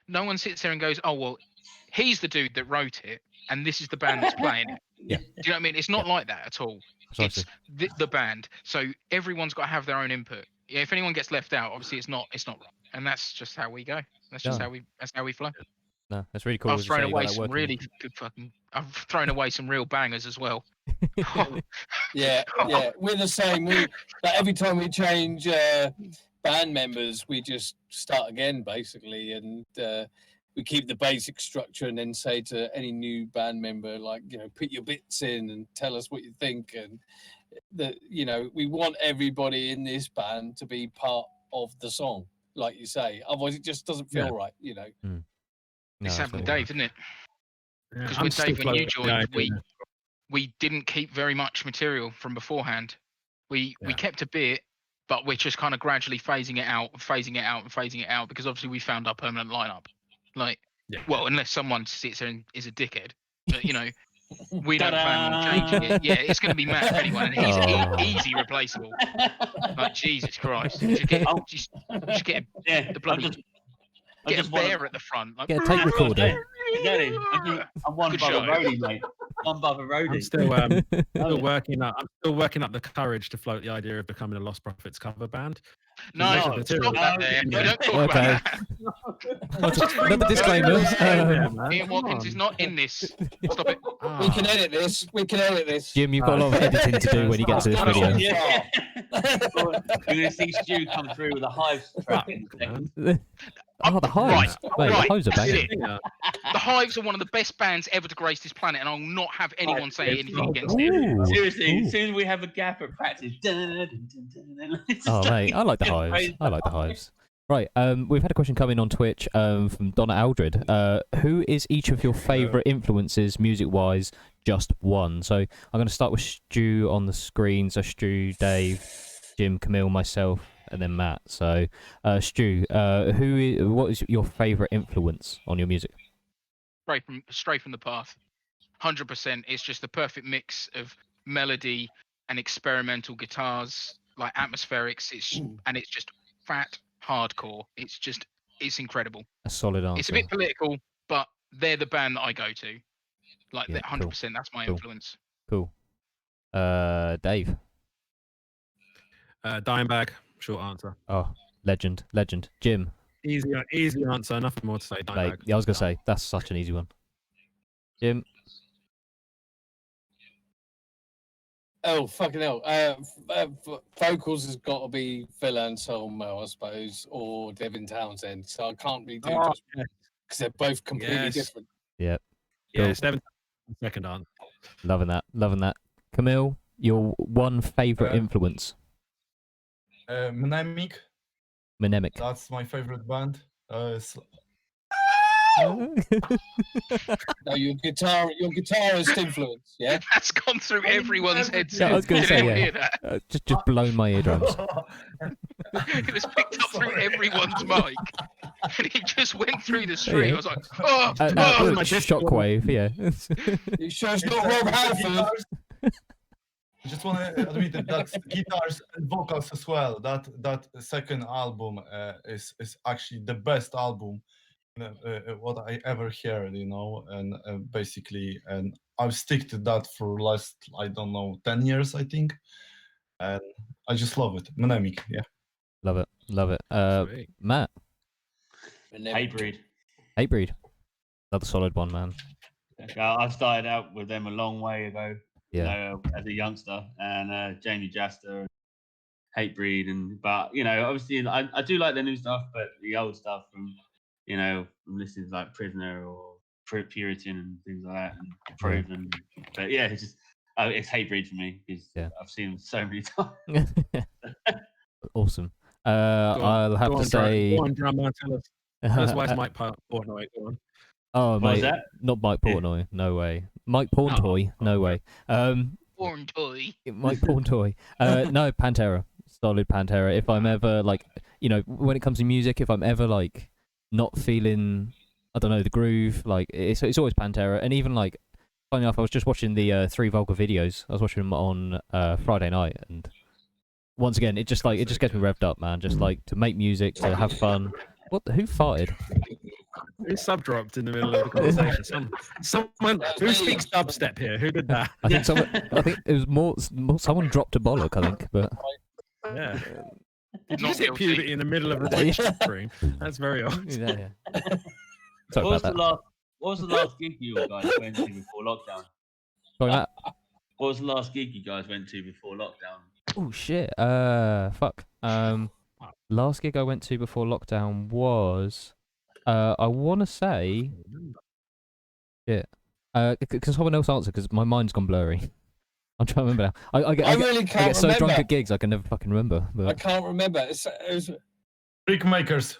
no one sits there and goes, oh well, he's the dude that wrote it and this is the band that's playing it. Do you know what I mean? It's not like that at all. Precisely. It's the band, so everyone's got to have their own input. If anyone gets left out, obviously it's not right, and that's just how we go. That's just how we flow. No, that's really cool. I've thrown away some really good I've thrown away some real bangers as well. Yeah, we're the same. Like every time we change band members, we just start again basically, and we keep the basic structure, and then say to any new band member, like, put your bits in and tell us what you think, and we want everybody in this band to be part of the song, like you say. Otherwise, it just doesn't feel right, It's happened with Dave, isn't it? Because with Dave, when you joined, we didn't keep very much material from beforehand. We kept a bit, but we're just kind of gradually phasing it out, because obviously we found our permanent lineup. Like, well, unless someone sits there and is a dickhead, but We don't plan on changing it. Yeah, it's going to be Matt if anyone, and he's easy replaceable. Like Jesus Christ, just get Yeah, the bloody get a bear at the front. Like, Get a tape recorder. Exactly. I'm one Good above show. a roadie, mate. One above a roadie. I'm still working up. I'm still working up the courage to float the idea of becoming a Lost Prophets cover band. No, No, stop that there. We don't talk Okay. about that. Another disclaimer. Ian Watkins is not in this. Stop it. We can edit this. We can edit this. Jim, you've got a lot of editing to do when you get to this video. Yeah. You're going to see Stu come through with a Hives track in a second. Oh, the Hives. Wait, right, the Hives are that's banging. it. The Hives are one of the best bands ever to grace this planet, and I'll not have anyone say anything against it. Ooh. Seriously, Ooh. as soon as we have a gap at practice. Oh, mate, I like the Hives. I like the Hives. Right, we've had a question come in on Twitch from Donna Aldred. Who is each of your favourite influences, music-wise? Just one. So I'm going to start with Stu on the screen. So Stu, Dave, Jim, Camille, myself, and then Matt. So Stu, what is your favourite influence on your music? Straight from the path. 100%. It's just the perfect mix of melody and experimental guitars, like atmospherics. And it's just fat hardcore. It's incredible. A solid answer. It's a bit political, but they're the band that I go to. Like, Yeah, 100%. That's my influence. Cool. Dave. Dimebag. Short answer. Oh, legend. Jim. Easy answer. Nothing more to say. Mate, yeah, I was gonna say that's such an easy one. Jim. Oh, fucking hell. Vocals has got to be Phil Anselmo, I suppose, or Devin Townsend. So I can't really do just because they're both completely different. Yep. Yeah, Devin. Second answer. Loving that. Camille, your one favourite influence? Mnemonic. Mnemonic. That's my favorite band. No, your guitarist influence, yeah. That's gone through everyone's heads. Yeah, I was going to Did say, anyone yeah. hear that? Just blown my eardrums. It was picked up through everyone's mic, and it just went through the stream. I was like, oh, shockwave, yeah. You sure it's not Rob Halford? I just want to admit that guitars and vocals as well. That second album is actually the best album what I ever heard, and basically, and I've stick to that for last 10 years, I think, and I just love it. Mnemonic, yeah. Love it. Matt. Hatebreed. Another solid one, man. I started out with them a long way ago. Yeah. As a youngster, and Jamie Jaster, Hatebreed, but obviously I do like the new stuff, but the old stuff from from listening to like Prisoner or Puritan and things like that, and Proven. But yeah, it's Hatebreed for me because I've seen them so many times. Awesome. I'll have to say. Go on, drummer, tell us. That's why it's Mike Portnoy. Go on. Oh, what mate, that? Not Mike Portnoy. No way. Mike Porntoy. No way. Porntoy. Mike Porntoy. No, Pantera. Solid Pantera. If I'm ever when it comes to music, if I'm ever not feeling, I don't know, the groove, it's always Pantera. And even funny enough, I was just watching the 3 Vulgar videos. I was watching them on Friday night, and once again, it just gets me revved up, man. Just to make music, to have fun. Who farted? Who sub-dropped in the middle of the conversation? Someone who speaks dubstep here? Who did that? I think it was more. Someone dropped a bollock. I think, but yeah. Did you just hit puberty in the middle of a stream? That's very odd. Yeah. Sorry about that. What was the last gig you guys went to before lockdown? Sorry, Matt. What was the last gig you guys went to before lockdown? Oh shit. Fuck. Last gig I went to before lockdown was, I want to say, can someone else answer? Because my mind's gone blurry. I'm trying to remember now. I get so drunk at gigs I can never fucking remember. But... I can't remember. It was Brickmakers,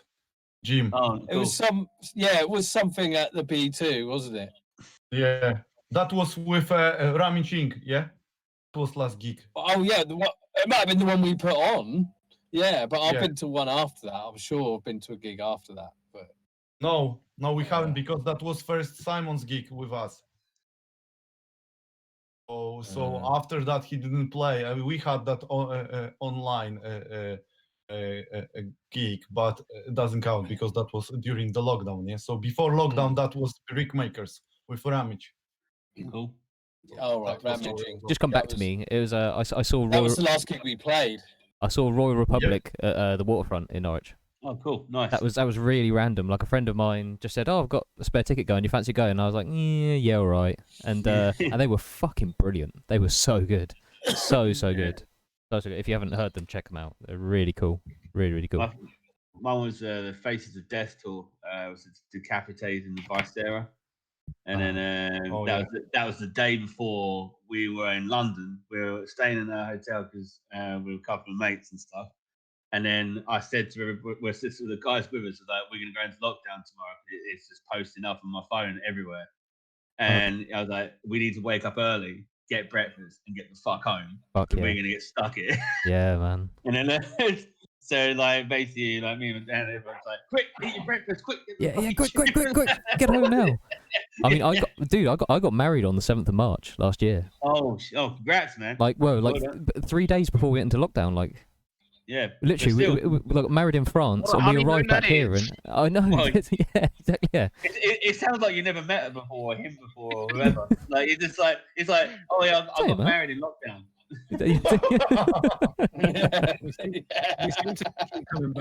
Jim. Oh, cool. It was something at the B2, wasn't it? Yeah, that was with Rami Ching. Yeah, it was last gig. Oh yeah, it might have been the one we put on. Yeah, but I've been to one after that. I'm sure I've been to a gig after that. But no, we haven't, because that was first Simon's gig with us. So after that, he didn't play. I mean, we had that online gig, but it doesn't count because that was during the lockdown. Yeah. So before lockdown, that was Brick Makers with Ramage. Cool. Oh right, That was Ramaging. Just come That back to was- me. It was I saw That Royal, was the last gig we played. I saw Royal Republic at the waterfront in Norwich. Oh, cool. Nice. That was really random. Like a friend of mine just said, "Oh, I've got a spare ticket going. You fancy going?" And I was like, "Yeah, all right." And and they were fucking brilliant. They were so good, so good. So good. If you haven't heard them, check them out. They're really cool. Really cool. Mine was the Faces of Death tour. It was Decapitated in the Vicera. And then that was the day before we were in London. We were staying in a hotel because we were a couple of mates and stuff. And then I said to the guys with us, like, we're going to go into lockdown tomorrow. It's just posting up on my phone everywhere. And I was like, we need to wake up early, get breakfast, and get the fuck home. Fuck yeah. We're going to get stuck here. Yeah, man. And then so like basically like me and Dan, everyone's like, quick, eat your breakfast, quick. Yeah, quick, get home now. I mean, I got married on the 7th of March last year. Oh, congrats, man. Like, 3 days before we went into lockdown, like. Yeah, literally, we got married in France, and we arrived back here, and I know, well, yeah, exactly, yeah. It sounds like you never met her before, or him before, or whoever. Like it's like, oh yeah, I got married in lockdown.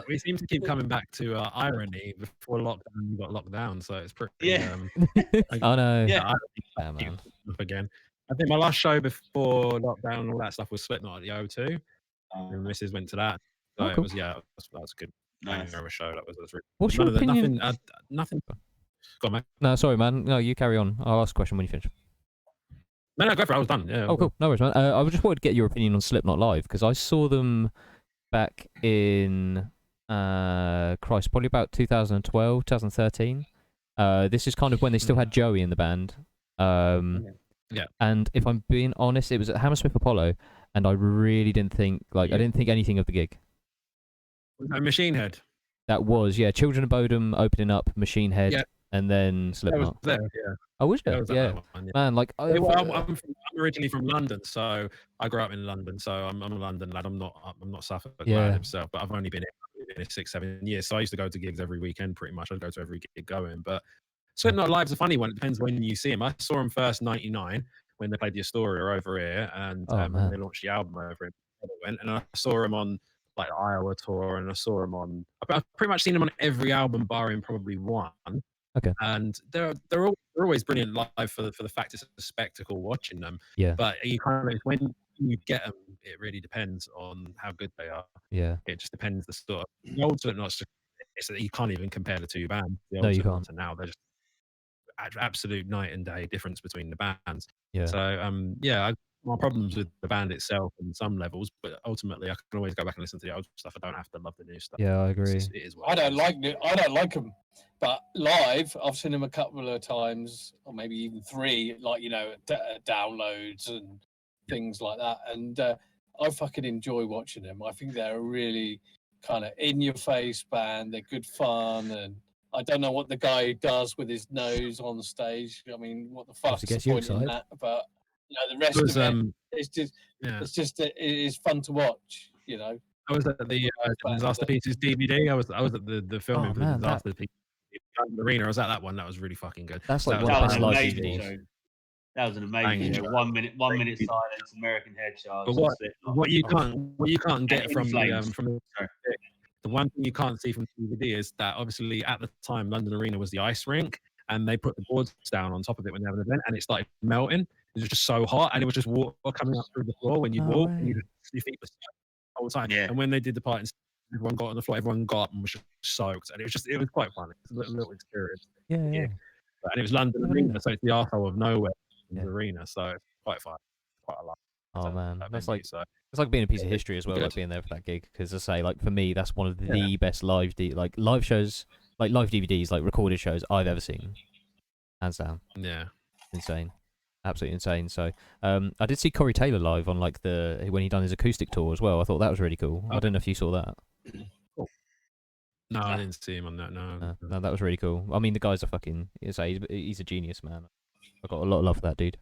We seem to keep coming back to irony. Before lockdown, we got locked down, so it's pretty. I know. Yeah, man. Again, I think my last show before lockdown and all that stuff was Slipknot at the O2. And Mrs. went to that. So cool. it was that was a good show. That was really. What's your opinion? Nothing. Go on, man. No, sorry, man. No, you carry on. I'll ask a question when you finish. No, go for it. I was done. Yeah. Oh, cool. No worries, man. I just wanted to get your opinion on Slipknot live because I saw them back in probably about 2012, 2013. This is kind of when they still had Joey in the band. Yeah. And if I'm being honest, it was at Hammersmith Apollo, and I really didn't think I didn't think anything of the gig. Machine Head. That was Children of Bodom opening up, Machine Head, and then Slipknot. There, yeah. Oh, was it? Yeah. One, yeah. Man, like I'm originally from London, so I grew up in London. So I'm a London lad. I'm not Suffolk lad himself, but I've only been in 6-7 years. So I used to go to gigs every weekend, pretty much. I'd go to every gig going. But Slipknot Live's a funny one. It depends when you see them. I saw them first '99 when they played the Astoria over here, and they launched the album over here. And I saw them on like the Iowa tour, and I saw them on. I've pretty much seen them on every album, barring probably one. Okay. And they're always brilliant live for the fact it's a spectacle watching them. Yeah. But you kind of when you get them, it really depends on how good they are. Yeah. It just depends the sort of the old Slipknot's you can't even compare the two bands. The old No, you Slipknot can't. and now they're just absolute night and day difference between the bands. Yeah. So I my problems with the band itself on some levels, but ultimately I can always go back and listen to the old stuff. I don't have to love the new stuff. Yeah, I agree. I don't like them, but live I've seen them a couple of times, or maybe even 3, like downloads and things like that. And I fucking enjoy watching them. I think they're a really kind of in-your-face band. They're good fun, and I don't know what the guy does with his nose on stage. I mean, what the fuck's the point in that? But the rest of it, it's just it is fun to watch. I was at the Disaster Pieces DVD. I was at the filming for the Disaster Pieces Arena. I was at that one. That was really fucking good. That's like one of the best live DVDs. That was an amazing show. 1 minute silence, American Headshots. But what you can't get from the one thing you can't see from DVD is that obviously at the time London Arena was the ice rink, and they put the boards down on top of it when they have an event, and it started melting. It was just so hot, and it was just water coming up through the floor when you walk, and your feet were soaked the whole time. Yeah. And when they did the part, everyone got on the floor, everyone got up and was just soaked, and it was quite fun. It was a little experience. Yeah. And it was London Arena, so it's the arsehole of nowhere in the arena, so it's quite fun, quite a lot. Oh man, that's like it's like being a piece of history as well, like being there for that gig. Because I say, like for me, that's one of the best live shows, like live DVDs, like recorded shows I've ever seen, hands down. Yeah, insane, absolutely insane. So, I did see Corey Taylor live on when he done his acoustic tour as well. I thought that was really cool. I don't know if you saw that. Cool. No, I didn't see him on that. No, that was really cool. I mean, the guy's a fucking he's a genius, man. I got a lot of love for that dude.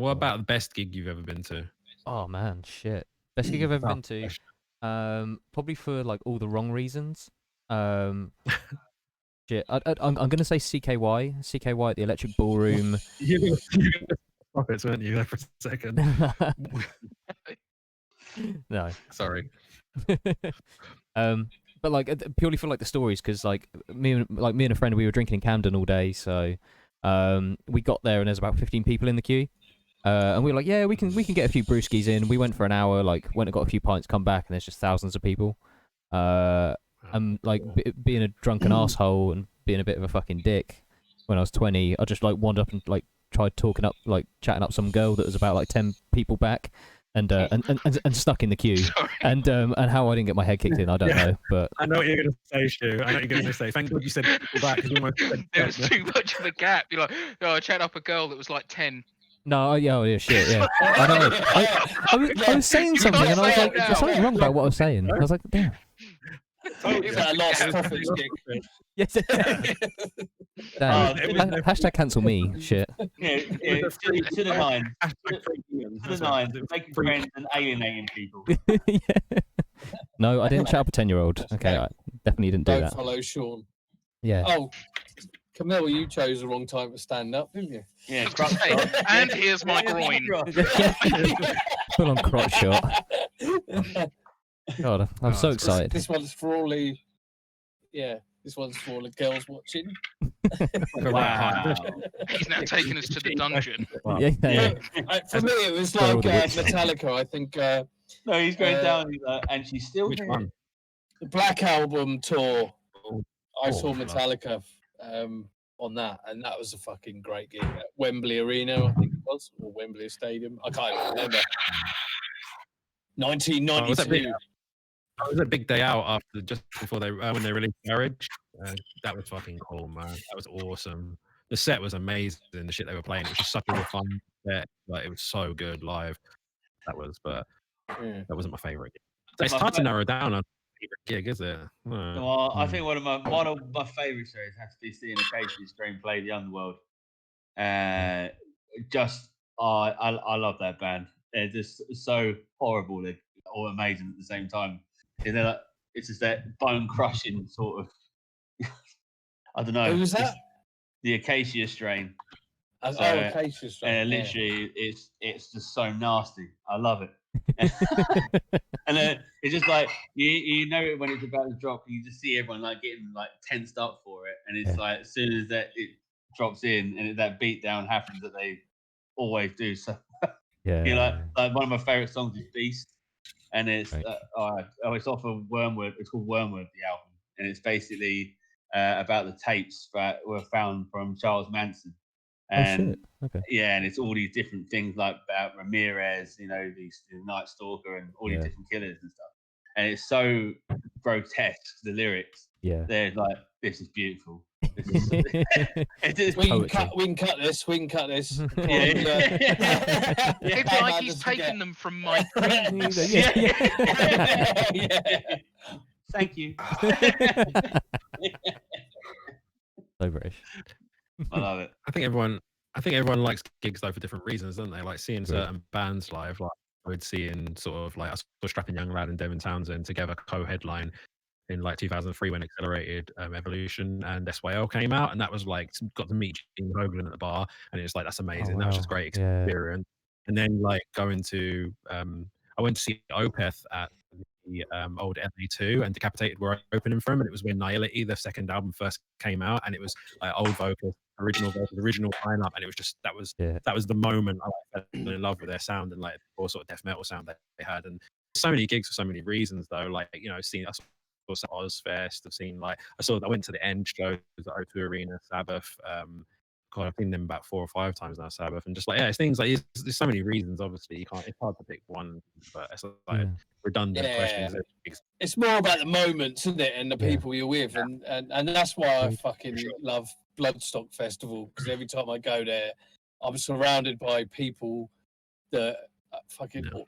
What about the best gig you've ever been to? Oh man, shit. Best gig I've ever been to. Probably for like all the wrong reasons. Shit. I'm gonna say CKY at the Electric Ballroom. You profits, weren't you, there for a second? No. Sorry. But like purely for like the stories, because like me and a friend, we were drinking in Camden all day, so we got there and there's about 15 people in the queue. And we were like, yeah, we can get a few brewskis in. We went for an hour, like went and got a few pints, come back, and there's just thousands of people. And like being a drunken asshole and being a bit of a fucking dick when I was 20, I just like wandered up and like tried chatting up some girl that was about like 10 people back, and stuck in the queue. And how I didn't get my head kicked in, I don't know. But I know what you're gonna say, Stu. I know what you're gonna say. Thank God you said people back. There was too much of a gap. You're like, oh, I chatted up a girl that was like 10. No, yeah, shit, yeah. I know. I was saying something, and I was like, there's something wrong about what I was saying. I was like, damn. I lost profits gig. Yes. Damn. Hashtag cancel me. Shit. Yeah, to the nines. To the nines. Making friends and alienating people. Yeah. No, I didn't chat up a 10-year-old. Okay, I definitely didn't do that. Don't follow Sean. Yeah. Oh, Camille, you chose the wrong time to stand up, didn't you? Yeah, and here's my groin. Full on crotch shot. God, I'm so excited. This one's for all the, this one's for all the girls watching. Wow. He's now taking us to the dungeon. Yeah. For me, it was like Metallica. I think. No, he's going down, and she's still Which here. one? The Black Album tour. I saw Oh, Metallica on that, and that was a fucking great gig at Wembley Arena, I think it was, or Wembley Stadium. I can't even remember. 1992. It was a big day out after, just before they when they released Marriage. That was fucking cool, man. That was awesome. The set was amazing. The shit they were playing, it was just such a fun set. Like, it was so good live. That wasn't my favorite. So it's hard to narrow down on favorite gig, is it? Well, I think one of my favorite shows has to be seeing a Casey Strain play the Underworld. I love that band. They're just so horrible, they're all amazing at the same time. It's just that bone crushing sort of. I don't know. Who was that? The Acacia Strain. Acacia Strain. Literally, it's just so nasty. I love it. And it's just like you know it when it's about to drop, and you just see everyone like getting like tensed up for it, and it's like as soon as it drops in and that beat down happens that they always do. So like one of my favorite songs is Beast, and it's it's off of Wormwood. It's called Wormwood, the album, and it's basically about the tapes that were found from Charles Manson. And and it's all these different things like about Ramirez, the Night Stalker, and all these different killers and stuff. And it's so grotesque, the lyrics. Yeah, they're like, this is beautiful. This is we can cut this. It's like he's taken them from my dreams. Thank you. So British. I love it. I think everyone likes gigs though for different reasons, don't they? Like seeing certain bands live. Like I would see in sort of like I saw Strapping Young Lad and Devin Townsend together co-headline in like 2003 when Accelerated Evolution and SYL came out, and that was like got to meet Gene Hoglan at the bar, and it's like that's amazing. That was just a great experience. And then like going to I went to see Opeth at the old LA2, and Decapitated were opening for him, and it was when Nihility, the second album, first came out, and it was like old vocals, original lineup, and it was just that was the moment I fell in love with their sound and like all sort of death metal sound that they had. And so many gigs for so many reasons though, like seeing us Ozfest, I went to the End shows at O2 Arena, Sabbath. God, I've seen them about 4 or 5 times now, Sabbath, and just like it's things like there's so many reasons. Obviously, it's hard to pick one, but it's like redundant questions. It's more about the moments, isn't it, and the people you're with, and that's why I fucking love Bloodstock Festival, because every time I go there, I'm surrounded by people that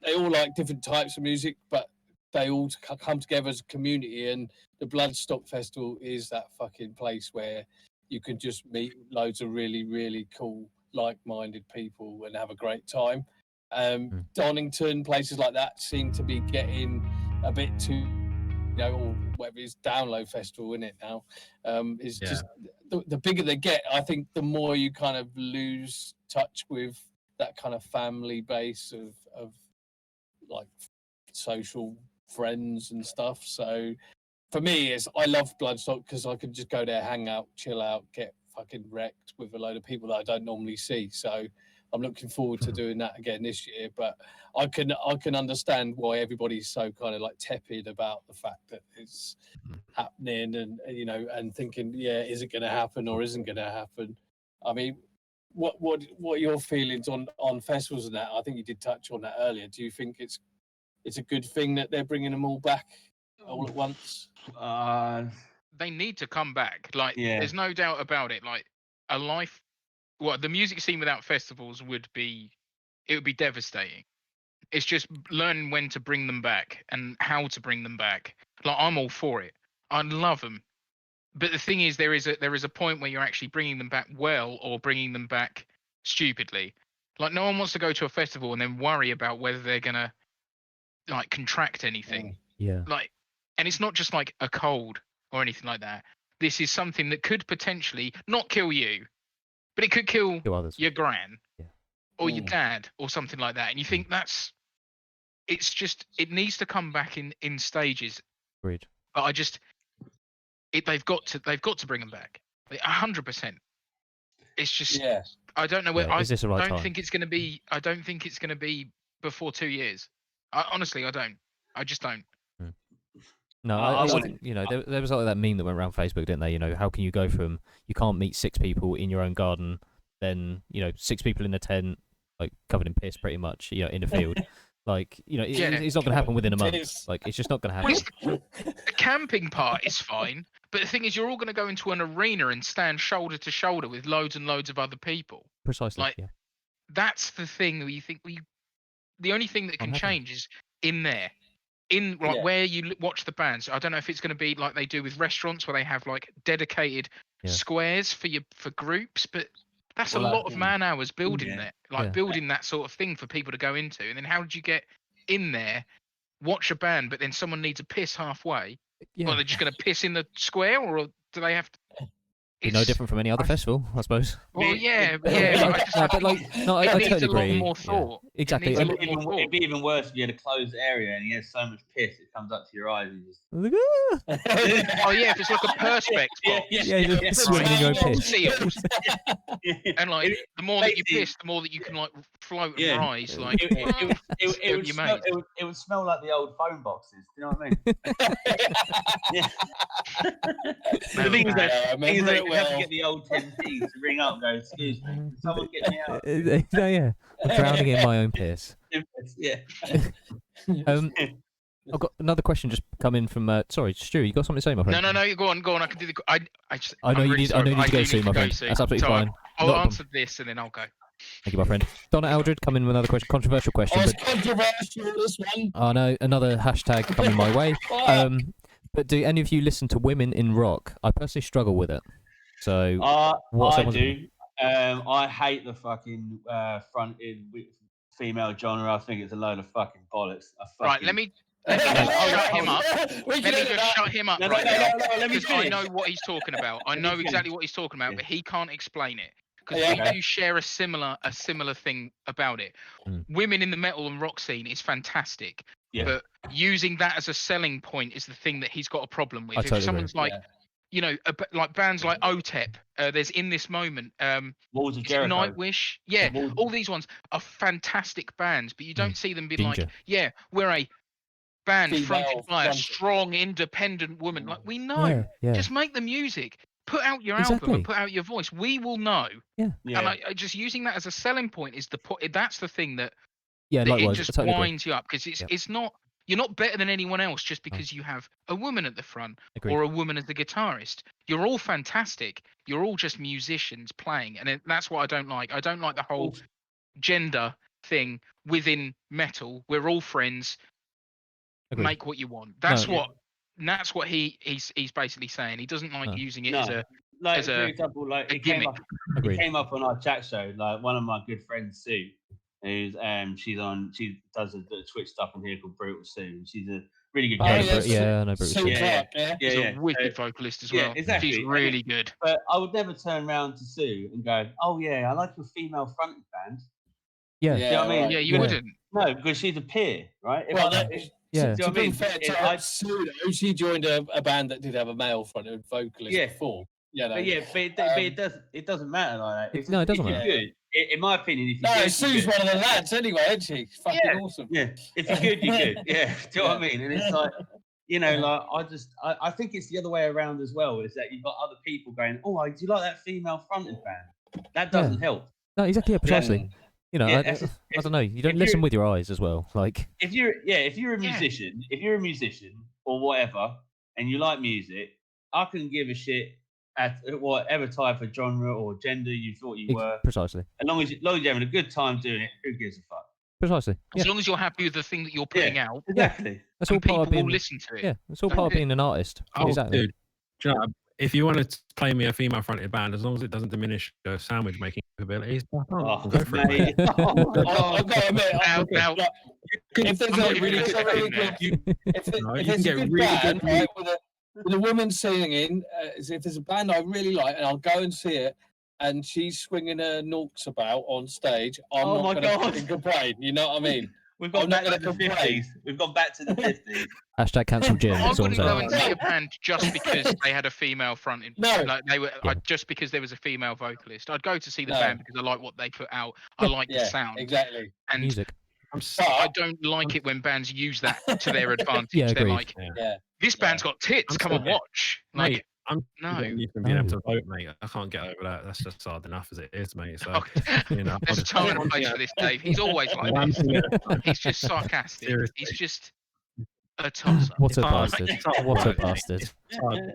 they all like different types of music, but they all come together as a community, and the Bloodstock Festival is that fucking place where you can just meet loads of really, really cool like-minded people and have a great time. Mm. Donington, places like that seem to be getting a bit too, you know, or whatever it is, Download Festival, isn't it now? It's just the bigger they get, I think the more you kind of lose touch with that kind of family base of like social friends and stuff. So for me, I love Bloodstock because I can just go there, hang out, chill out, get fucking wrecked with a load of people that I don't normally see. So I'm looking forward to doing that again this year. But I can understand why everybody's so kind of like tepid about the fact that it's happening, and you know, and thinking, yeah, is it going to happen or isn't going to happen? I mean, what are your feelings on festivals and that? I think you did touch on that earlier. Do you think it's a good thing that they're bringing them all back all at once? They need to come back. Like, there's no doubt about it. Like, the music scene without festivals would be devastating. It's just learning when to bring them back and how to bring them back. Like, I'm all for it. I love them. But the thing is, there is a point where you're actually bringing them back well or bringing them back stupidly. Like, no one wants to go to a festival and then worry about whether they're gonna like contract anything. Yeah. Like, and it's not just like a cold or anything like that. This is something that could potentially not kill you, but it could kill others. your gran or your dad or something like that. And you think it needs to come back in stages. Agreed. But they've got to bring them back 100%. It's just I don't know where. Is this the right I don't time? think it's going to be. I don't think it's going to be before 2 years. Honestly, I don't. I just don't. No, I think, you know, there was like that meme that went around Facebook, didn't there? You know, how can you go from you can't meet 6 people in your own garden, then, you know, 6 people in a tent, like covered in piss, pretty much, you know, in a field. Like, you know, it's not going to happen within a month. Like, it's just not going to happen. The camping part is fine, but the thing is, you're all going to go into an arena and stand shoulder to shoulder with loads and loads of other people. Precisely. Like, that's the thing that you think the only thing that can change is in there. Where you watch the bands. I don't know if it's going to be like they do with restaurants where they have like dedicated squares for groups, but that's a lot of man hours building that, building that sort of thing for people to go into. And then how did you get in there, watch a band, but then someone needs a piss halfway? Well, they're just going to piss in the square, or do they have to? It's no different from any other festival, I suppose. Well, yeah. I totally agree. More thought. Exactly. It'd be even worse if you had a closed area and you had so much piss it comes up to your eyes and just. Oh yeah, if it's like a perspex box. Yeah, swimming in your own piss. Seals. And like, the more that you piss, the more that you can like float and rise. Like, it would smell like the old phone boxes. Do you know what I mean? The thing is that you have to get the old 10Ps to ring up and go, excuse me, can someone get me out? Yeah, I'm drowning in my own piss. Yeah. I've got another question just come in from. Sorry, Stu, you got something to say, my friend? No, go on. I can do the. I know you need to go soon, my friend. That's absolutely fine. I'll answer this and then I'll go. Thank you, my friend. Donna Eldred, come in with another question, controversial question. Controversial, this one. Oh no, another hashtag coming my way. But do any of you listen to women in rock? I personally struggle with it. So I do. I hate the fucking fronted female genre. I think it's a load of fucking bollocks. Right, let me shut him up. Let me just shut him up right now. Because I know what he's talking about. I know exactly what he's talking about, but he can't explain it. Because we do share a similar thing about it. Women in the metal and rock scene is fantastic. Yeah. But using that as a selling point is the thing that he's got a problem with. If someone's like, you know, like bands like OTEP, there's In This Moment, Walls of Jericho, Nightwish, all these ones are fantastic bands, but you don't see them being like, we're a band fronted by a strong, independent woman. Like, we know, just make the music, put out your album, and put out your voice. We will know. And I just using that as a selling point is that's the thing that likewise, it just winds you up, because it's not. You're not better than anyone else just because you have a woman at the front or a woman as the guitarist. You're all fantastic. You're all just musicians playing. And that's what I don't like. I don't like the whole gender thing within metal. We're all friends. Make what you want. That's what he's basically saying. He doesn't like using it as a like as for a example, like a it came gimmick. up. It Agreed. came up on our chat show. Like one of my good friends, Sue, who's she does the Twitch stuff on here called Brutal Sue. She's a really good Oh, Yeah, gamer. yes. yeah, I know Bruce. Sue Yeah, Clark, yeah. She's yeah. a wicked vocalist as yeah, well. exactly. She's And really good. But I would never turn around to Sue and go, "Oh yeah, I like your female fronted band." Yeah. Do you know what I mean? Yeah, you Yeah. wouldn't. No, because she's a peer, right? If Well, I- that, if- Yeah. do you know to what I be mean? fair to I- Sue, though, she joined a band that did have a male fronted vocalist Yeah. before. You know. But yeah, it doesn't matter like that. It's No, it just- doesn't if matter. you're good, in my opinion, if you're No, good, Sue's you're good. one of the lads anyway, isn't she? She's fucking awesome. Yeah, if you're good, you're good. Yeah, do you know what I mean? And it's like, you know, like I think it's the other way around as well. Is that you've got other people going, "Oh, do you like that female fronted band?" That doesn't help. No, exactly. Yeah, precisely. You know, Yeah, I don't know. You don't listen with your eyes as well. Like, If you're a musician or whatever, and you like music, I couldn't give a shit at whatever type of genre or gender you thought you were. precisely. As long as you're having a good time doing it, who gives a fuck? Precisely. As Yeah. long as you're happy with the thing that you're putting out, Exactly. That's all and part people of being. will listen to it. Yeah, it's all That's part of it. being an artist. Oh, exactly. dude. Do you know, if you want to play me a female-fronted band, as long as it doesn't diminish your sandwich making capabilities, Oh, go for it. mate. I've got to admit, Now, if there's I'm not a even really, gonna defend good, that. if No, if you there's can a get good really band good right, with a woman singing, if there's a band I really like, and I'll go and see it, and she's swinging her norks about on stage, I'm Oh my not going God. to fucking complain. You know what I mean? We've gone I'm not back to gonna the complain. 50s. We've gone back to the 50s. Hashtag cancel Jim. I That's all I'm wouldn't go saying. and see a band just because they had a female fronted. No. Like they were Yeah. just because there was a female vocalist. I'd go to see the No. band because I like what they put out. I like the Yeah, sound, exactly. and Music. I don't like it when bands use that to their advantage. Yeah, They're agreed. like, Yeah. this band's got tits. I'm Come and sorry. watch. Like, Mate, I'm no. you can being able No. to vote, mate. I can't get over that. That's just hard enough as it is, mate. So you know, There's a time and a place for this, Dave. He's always like one this. thing at a time. He's just sarcastic. Seriously. He's just a tosser. What a It's hard. bastard. It's hard What a work, mate. bastard. It's hard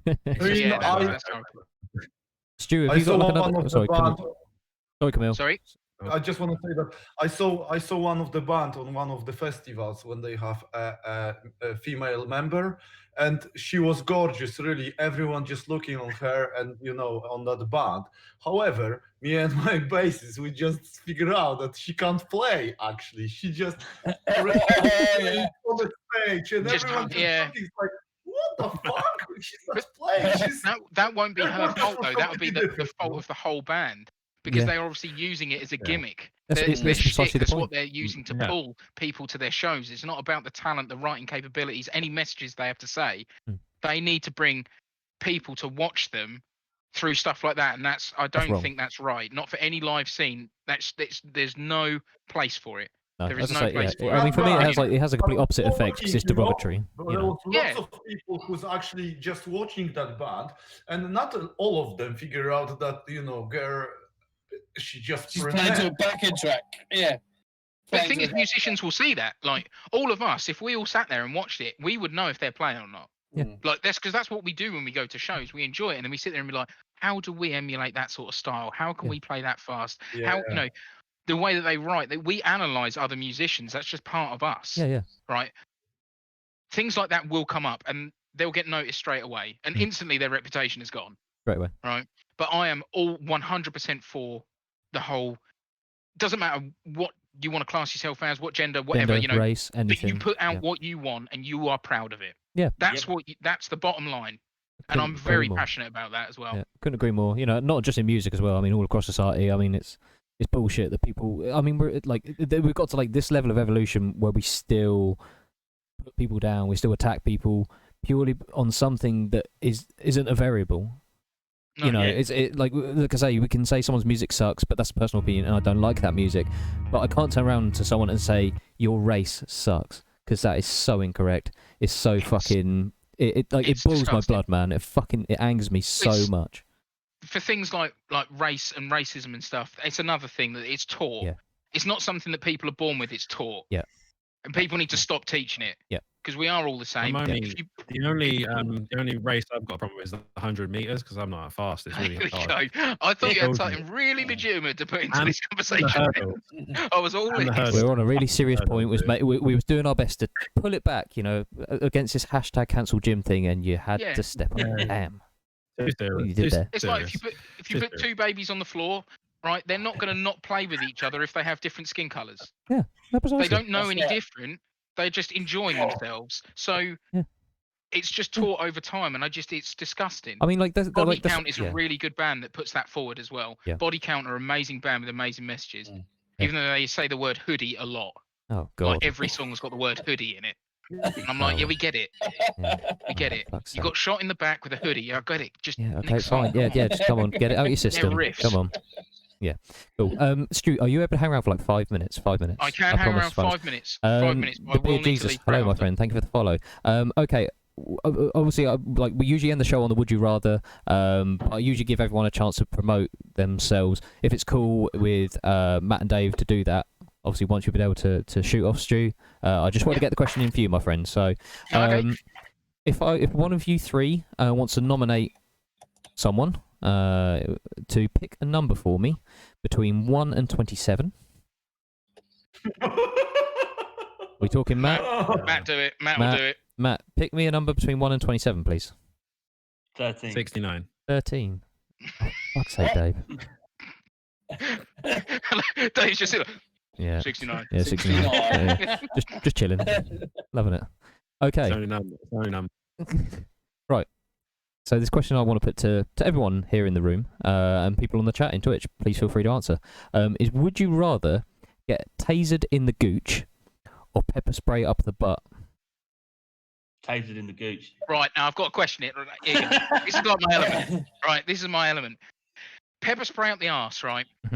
work. Yeah, I- that's how- Stu, have I you got saw like one another? of the Sorry, band. sorry, Camille. Sorry. I just want to say that I saw one of the band on one of the festivals when they have a female member, and she was gorgeous. Really, everyone just looking on her and on that band. However, me and my bassist, we just figured out that she can't play. Actually, she just Yeah. on the stage, and Just everyone just yeah. looking like, what the fuck? She's not playing. She's That won't be her That's fault though. That would be the completely fault different. of the whole band because Yeah. they're obviously using it as a gimmick. That's- It's their that's precisely shtick, the that's point. what they're using to Yeah. pull people to their shows. It's not about the talent, the writing capabilities, any messages they have to say. Mm. They need to bring people to watch them through stuff like that, and I don't wrong. think that's right. Not for any live scene. There's no place for it. No, There as is I no say, place yeah. for I mean, for me, it Right. has a complete opposite effect because it's derogatory. But You there know. was Yeah. lots of people who's actually just watching that band, and not all of them figure out that girl, she just She's playing to a backing track. Yeah. But the Playing thing to is, a- musicians will see that. Like all of us, if we all sat there and watched it, we would know if they're playing or not. Yeah. Like that's because that's what we do when we go to shows. We enjoy it, and then we sit there and be like, "How do we emulate that sort of style? How can Yeah. we play that fast? Yeah. How the way that they write? That we analyze other musicians. That's just part of us, Yeah, yeah. right? Things like that will come up, and they'll get noticed straight away, and Mm. instantly their reputation is gone. Straight away. Right? But I am all 100% for the whole. Doesn't matter what you want to class yourself as, what gender, whatever, Gender, race, but anything. you put out yeah. what you want and you are proud of it. Yeah. That's that's the bottom line. And Couldn't I'm agree very more. passionate about that as well. Yeah, couldn't agree more. You know, not just in music as well. I mean, all across society. I mean, it's bullshit that people. I mean, we're like we've got to like this level of evolution where we still put people down. We still attack people purely on something that isn't a variable. No, You know, yeah. like I say, we can say someone's music sucks, but that's a personal opinion, and I don't like that music. But I can't turn around to someone and say your race sucks because that is so incorrect. It's so fucking. It it's boils my disgusting. blood, man. It angers me so It's- much. For things like race and racism and stuff, it's another thing that it's taught. Yeah. It's not something that people are born with. It's taught. Yeah. And people need to stop teaching it. Yeah. Because we are all the same. I'm only- If you- The only race I've got a problem with is the 100 meters because I'm not that fast. It's There really we hard. go. I thought you had Children. something really legitimate to put into And this The conversation. hurdle. I was all And the ears. hurdle. We're on a really serious Hurdle, point. dude. We was doing our best to pull it back, you know, against this hashtag cancel gym thing, and you had Yeah. to step on Yeah. it. Damn. You did there. It's like if you put two babies on the floor, right? They're not going to not play with each other if they have different skin colors. Yeah, they don't know any different. They're just enjoying themselves. So it's just taught over time, and it's disgusting. I mean, like, Body Count is a really good band that puts that forward as well. Yeah. Body Count are an amazing band with amazing messages, even though they say the word hoodie a lot. Oh God! Like every song's got the word hoodie in it. And I'm like, yeah, we get it. We get it. You got shot in the back with a hoodie. Yeah, I got it. Just okay, fine. Yeah, just come on, get it out of your system. Come on. Yeah, cool. Stu, are you able to hang around for like 5 minutes? 5 minutes. I can hang around 5 minutes. 5 minutes. The Beard Jesus. Hello, my friend. Thank you for the follow. Okay. Obviously, like we usually end the show on the Would You Rather. I usually give everyone a chance to promote themselves. If it's cool with Matt and Dave to do that, obviously once you've been able to shoot off Stu, I just want to get the question in for you, my friend. So, if one of you three wants to nominate someone to pick a number for me between 1 and 27. We talking Matt? Matt, do it. Matt will do it. Matt, pick me a number between 1 and 27, please. 13. 69. 13. Fuck's sake, Dave. Dave's just 69. 69. Yeah, 69. Yeah. Just chilling. Loving it. Okay. Sorry, number. Right. So this question I want to put to everyone here in the room and people on the chat in Twitch, please feel free to answer, is would you rather get tasered in the gooch or pepper spray up the butt? Tasered in the gooch. Right, now I've got a question here. This is like my element. Right, this is my element. Pepper spray up the arse, right? Mm-hmm.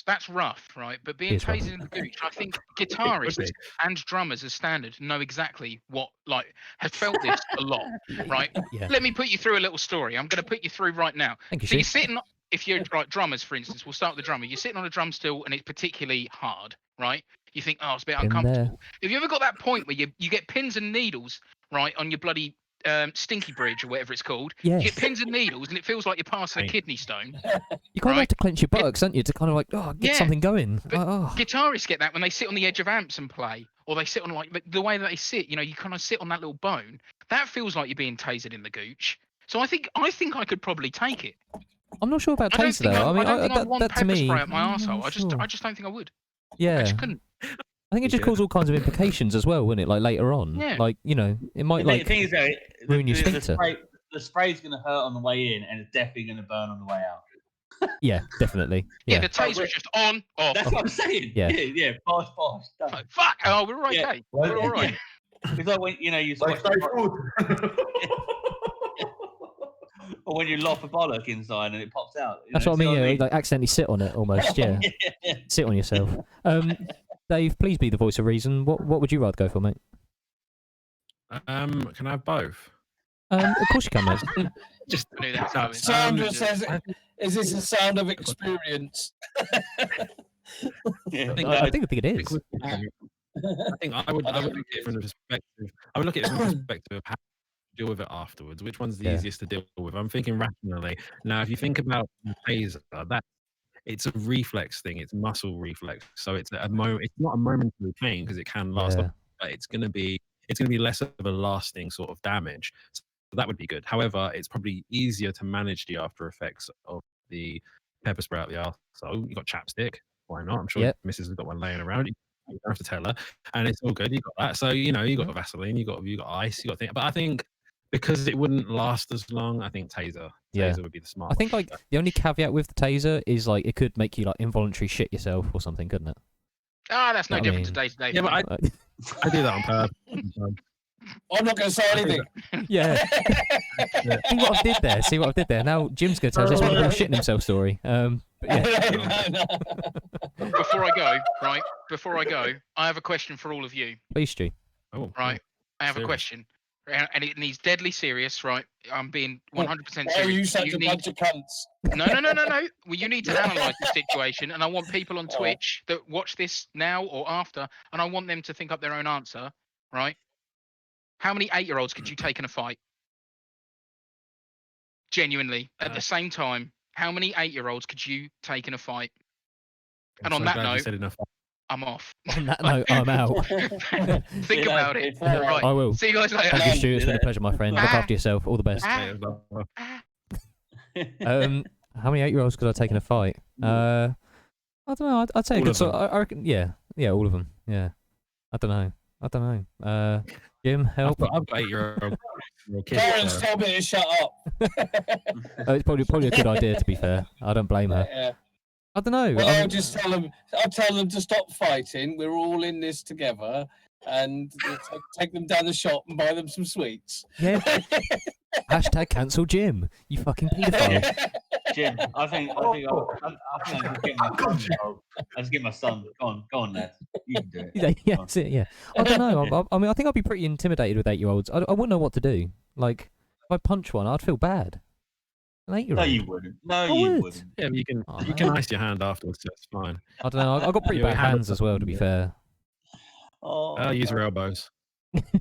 That's rough, right? But being tasered in the gooch, I think guitarists and drummers as standard know exactly what, like, have felt this a lot, right? Yeah. Let me put you through a little story. I'm going to put you through right now. Thank you, so you're sitting, if you're like drummers, for instance, we'll start with the drummer. You're sitting on a drum stool and it's particularly hard, right? You think, oh, it's a bit uncomfortable. Have you ever got that point where you get pins and needles, right, on your bloody stinky bridge or whatever it's called? Yes. You get pins and needles and it feels like you're passing a kidney stone. You kind of have to clench your buttocks, don't you, to kind of like, get something going. But guitarists get that when they sit on the edge of amps and play, or they sit on like the way that they sit. You know, you kind of sit on that little bone. That feels like you're being tasered in the gooch. So I think I could probably take it. I'm not sure about taser though. I don't think I'd want that to me, spray up my arsehole. I just don't think I would. Yeah. I just couldn't. I think it just causes all kinds of implications as well, wouldn't it? Like later on, like it might the thing is, ruin your sphincter. The spray's going to hurt on the way in, and it's definitely going to burn on the way out. Yeah, definitely. Yeah, the taser's just on, off. That's what I'm saying. Yeah, bosh. Like, fuck! Oh, we're okay. Yeah. We're all right. It's like when you like or when you lock a bollock inside and it pops out. That's what I mean. Yeah, like accidentally sit on it almost. Yeah, sit on yourself. Dave, please be the voice of reason. What would you rather go for, mate? Can I have both? Of course you can, mate. Just Sandra says, "Is this a sound of experience?" I think it is. I think I would look at it from the perspective. I would look at it from the perspective of how to deal with it afterwards. Which one's the easiest to deal with? I'm thinking rationally. Now, if you think about the taser, it's a reflex thing. It's muscle reflex. So it's a moment. It's not a momentary pain because it can last. But it's going to be less of a lasting sort of damage. So that would be good. However, it's probably easier to manage the after effects of the pepper spray out the arse. So you got chapstick. Why not? I'm sure Mrs. has got one laying around. You don't have to tell her, and it's all good. You got that. So you got Vaseline. You got ice. You got things. But I think because it wouldn't last as long, I think taser would be the smart. I think like the only caveat with the taser is like it could make you like involuntary shit yourself or something, couldn't it? That's no different to day-to-day. Yeah, but I do that on purpose. I'm not going to say anything. Yeah. See what I did there. Now Jim's going to tell us this wonderful shitting himself story. No. Before I go, I have a question for all of you. Please, Stu. Oh, right. I have a question. And it needs deadly serious, right? I'm being 100% serious. Are you such a bunch of cunts? No. Well, you need to analyse the situation, and I want people on Twitch that watch this now or after, and I want them to think up their own answer, right? How many 8-year-olds could you take in a fight? Genuinely, at the same time, how many 8-year-olds could you take in a fight? And on that note, I'm off. On that note, I'm out. Think about it. Right. I will. See you guys later. Thank you, Stu. It's been a pleasure, my friend. Look after yourself. All the best. How many 8-year-olds could I take in a fight? I don't know. I'd say a All good of them. sort. I reckon. Yeah, all of them. Yeah. I don't know. Jim, help. I've got 8-year-old kids. Karen's told me to shut up. It's probably a good idea, to be fair. I don't blame her. Yeah. I don't know. Well, I'll just tell them. I'll tell them to stop fighting. We're all in this together, and take them down the shop and buy them some sweets. Yeah. Hashtag cancel Jim. You fucking paedophile. Jim, I think I'll just get my son involved. I'll just get my son. Go on, lad. You can do it. Yeah, that's it. Yeah. I don't know. I mean, I think I'd be pretty intimidated with 8-year-olds. I wouldn't know what to do. Like, if I punch one, I'd feel bad. An 8-year-old. No, you wouldn't. I would. Yeah, you can ice your hand afterwards. So it's fine. I don't know. I've got pretty bad hands as well, to be fair. Use your elbows.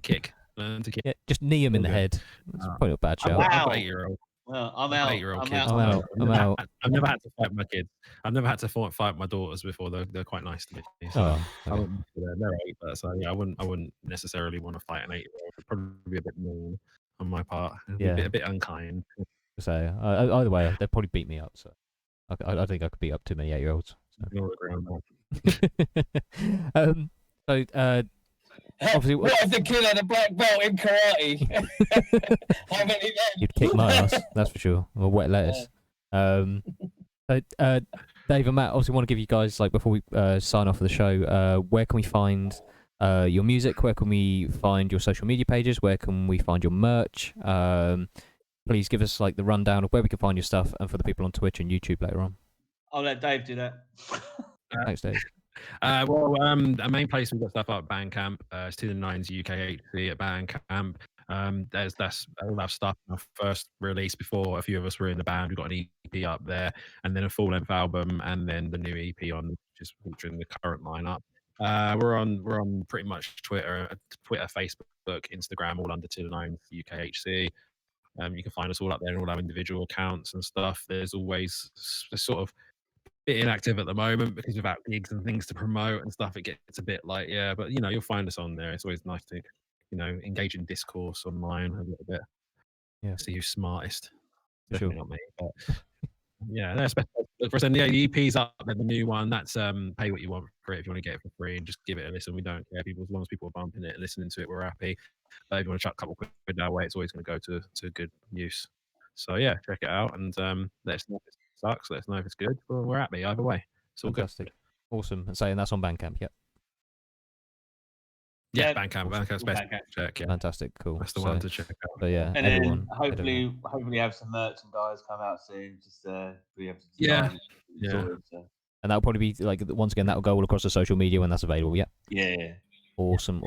Kick. Learn to kick. Yeah, just knee him in the head. That's probably not a bad shout. I've got 8-year-old. Well, I'm out. 8-year-old kids. I'm out. I've never had to fight my kids. I've never had to fight my daughters before. They're quite nice to me. So Oh, okay. they're 8, but so yeah, I wouldn't necessarily want to fight an 8-year-old. It'd probably be a bit mean on my part. It'd be a bit unkind. So either way, they'd probably beat me up. So I think I could beat up too many 8-year-olds. So. Obviously, what if the kid had a black belt in karate? How many then? You'd kick my ass, that's for sure. Or wet lettuce. So, Dave and Matt, obviously want to give you guys, like, before we sign off for the show, where can we find your music? Where can we find your social media pages? Where can we find your merch? Please give us, like, the rundown of where we can find your stuff, and for the people on Twitch and YouTube later on. I'll let Dave do that. Thanks, Dave. The main place we've got stuff up at Bandcamp. It's To The Nines UKHC at Bandcamp. That's all our stuff. Our first release before a few of us were in the band. We've got an EP up there, and then a full-length album, and then the new EP on, just featuring the current lineup. We're on pretty much Twitter, Facebook, Instagram, all under To The Nines UKHC. You can find us all up there in all our individual accounts and stuff. There's always sort of bit inactive at the moment because without gigs and things to promote and stuff, it gets a bit like, but you'll find us on there. It's always nice to engage in discourse online a little bit. Yeah, see who's smartest. Definitely not me, but yeah, that's best for us. And the EP's up there, the new one. That's pay what you want for it. If you want to get it for free and just give it a listen, we don't care. As long as people are bumping it and listening to it, we're happy. But if you want to chuck a couple quid our way, it's always going to go to good use. So yeah, check it out and let us know if it sucks. Let us know if it's good. Well, we're happy either way. It's all fantastic. Good. Awesome. And saying that's on Bandcamp, yep. Yeah, Bandcamp. Bandcamp's best. Check. Yeah. Fantastic. Cool. That's the one to check out. So yeah, and everyone, then hopefully have some merchandise come out soon. Just be able to yeah. And that'll probably be like, once again, that'll go all across the social media when that's available. Yep. Yeah. Awesome.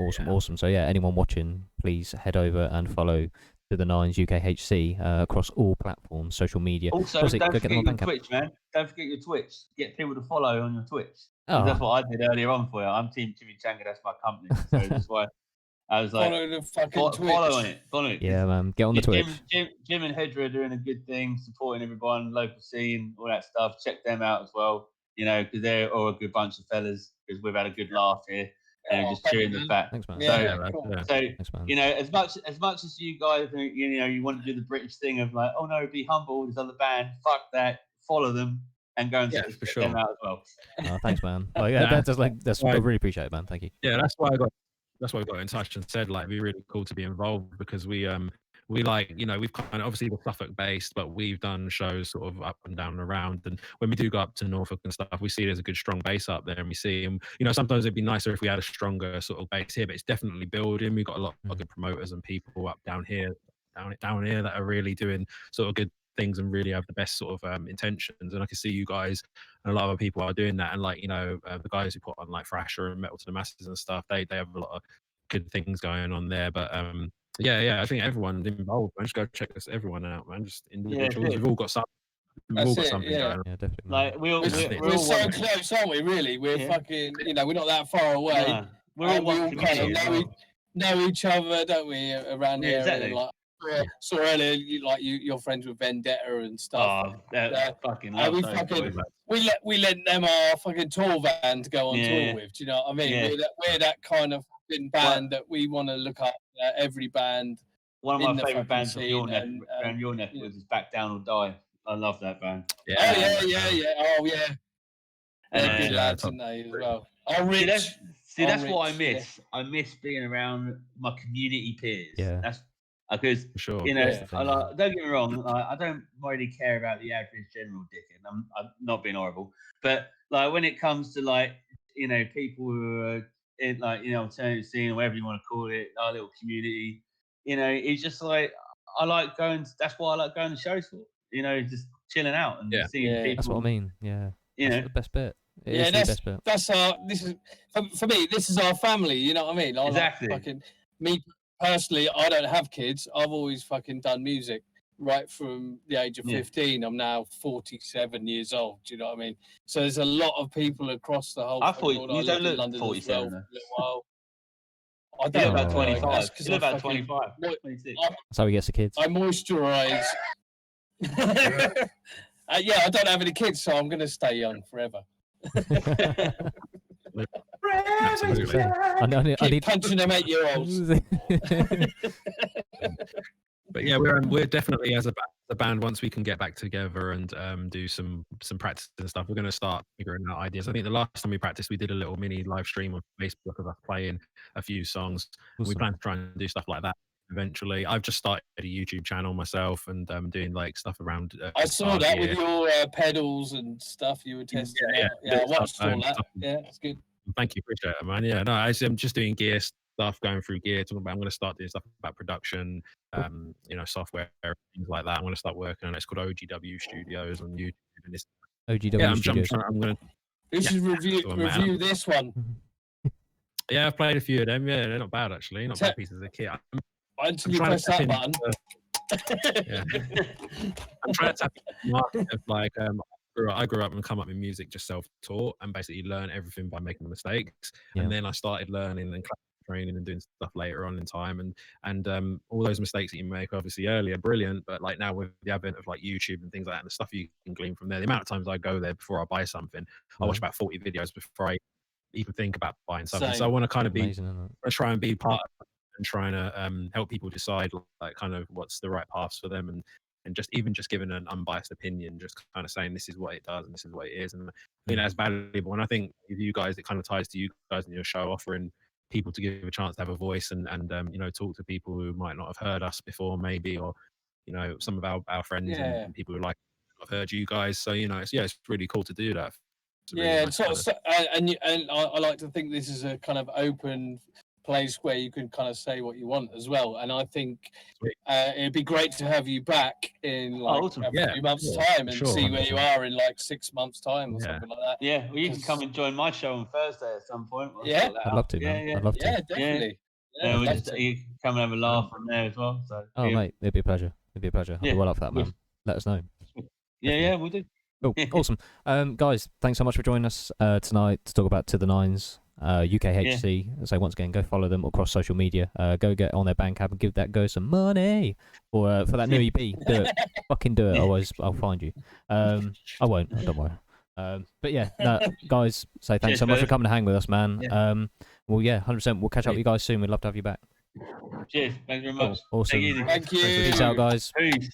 So yeah, anyone watching, please head over and follow To The Nines UKHC across all platforms, social media. Also, don't forget your Twitch, man. Don't forget your Twitch. Get people to follow on your Twitch. Oh. That's what I did earlier on for you. I'm Team Jimmy Changa. That's my company. So that's why I was like, follow the fucking Twitch. Follow it. Yeah, man. Get on the Twitch. Jim and Hedra are doing a good thing, supporting everyone, local scene, all that stuff. Check them out as well. Because they're all a good bunch of fellas. Because we've had a good laugh here. And just cheering the fact. Thanks, man. So thanks, man. as much as you guys, you want to do the British thing of like, oh no, be humble, there's other band. Fuck that. Follow them and go and check them out as well. Oh, thanks, man. I really appreciate it, man. Thank you. Yeah, that's why we got in touch and said, like, it'd be really cool to be involved because we like, we've kind of, obviously we're Suffolk based, but we've done shows sort of up and down and around. And when we do go up to Norfolk and stuff, we see there's a good strong base up there, and we see, and sometimes it'd be nicer if we had a stronger sort of base here, but it's definitely building. We've got a lot of good promoters and people up down here that are really doing sort of good things and really have the best sort of intentions. And I can see you guys and a lot of other people are doing that. And like, the guys who put on like Thrasher and Metal to the Masses and stuff, they have a lot of good things going on there. But yeah, I think everyone involved, man. Just go check everyone out, man. Just individuals. We've all got something. We've all got something going on. Yeah, definitely. Like we're so close, aren't we? Really, we're fucking. We're not that far away. Nah, we're all one kind of know each other, don't we? Around here, exactly. Like, so earlier, you're friends with Vendetta and stuff. Oh, fucking love we lent them our fucking tour van to go on tour with. Do you know what I mean? Yeah. We're that kind of band that we want to look up every band. One of my favourite bands on your neck was Back Down or Die. I love that band. Oh yeah. Oh yeah. They're good lads, top aren't they, as well? Oh, See, Rich. that's what I Rich, miss. I miss being around my community peers. Yeah. That's because for sure. you know, That's the thing, I like, don't get me wrong. I don't really care about the average general dickhead. I'm not being horrible, but like when it comes to like you know people who are in like you know alternative scene or whatever you want to call it, our little community. You know, it's just like I like going. That's why I like going to shows for. You know, just chilling out and seeing people. That's what I mean. Yeah, You that's know, the best bit. It yeah, is the best bit. that's our. This is for me. This is our family. You know what I mean? Exactly. Like fucking me personally. I don't have kids. I've always fucking done music right from the age of 15. I'm now 47 years old. Do you know what I mean? So there's a lot of people across the whole. I thought world. you I don't lived in look London 47 as well though. for a little while. I You don't look about Oh. 25. That's 'cause You look I about fucking- 25. What- 26. That's how he gets the kids. I moisturize. Yeah, I don't have any kids, so I'm going to stay young forever. Absolutely. I Keep punching them 8-year-olds. But yeah, we're definitely as a band, once we can get back together and do some practice and stuff, we're going to start figuring out ideas. I think the last time we practiced, we did a little mini live stream on Facebook of us playing a few songs. We plan to try and do stuff like that eventually. I've just started a YouTube channel myself and doing like stuff around. I saw that with your pedals and stuff you were testing. Yeah, I watched all that. Yeah, it's good. Thank you, appreciate it, man. Yeah, no, I'm just doing gear stuff, going through gear. I'm going to start doing stuff about production, you know, software, things like that. I'm going to start working on it. It's called OGW Studios on YouTube. And it's, OGW Studios. I'm going to. You should review this one. Yeah, I've played a few of them. Yeah, they're not bad actually. Not bad pieces of kit. Until you press that button. Yeah. I'm trying to tap into the market of like I grew up and come up in music just self-taught and basically learn everything by making mistakes. And then I started learning and training and doing stuff later on in time. And all those mistakes that you make obviously early are brilliant, but like now with the advent of like YouTube and things like that and the stuff you can glean from there, the amount of times I go there before I buy something, I watch about 40 videos before I even think about buying something. So I want to kind of be try and be part of it and trying to help people decide like kind of what's the right paths for them and just giving an unbiased opinion, just kind of saying this is what it does and this is what it is. And you know, it's valuable. And I think with you guys, it kind of ties to you guys and your show, offering people to give a chance to have a voice and you know, talk to people who might not have heard us before maybe, or you know, some of our friends and people who like have heard you guys. So you know, it's really cool to do that. Really and I like to think this is a kind of open place where you can kind of say what you want as well. And I think it'd be great to have you back in like a few months' time and see where you are in like 6 months' time or something like that. Yeah, well, you can come and join my show on Thursday at some point. Yeah, I'd love to, man. I'd love to. Yeah, definitely. Yeah, you can come and have a laugh from there as well. So, mate, it'd be a pleasure. It'd be a pleasure. I'd be well up for that, man. Let us know. Yeah, we'll do. Cool, awesome. Guys, thanks so much for joining us tonight to talk about To The Nines UKHC. So once again, go follow them across social media. Go get on their Bandcamp and give that guy some money for that new EP. Do it, fucking do it. Otherwise, I'll find you. I won't. Don't worry. But yeah, no, guys, say thanks so much for coming to hang with us, man. Well, yeah, 100%. We'll catch up with you guys soon. We'd love to have you back. Cheers. Thanks very much. Awesome. Thank you. Peace out, guys. Peace.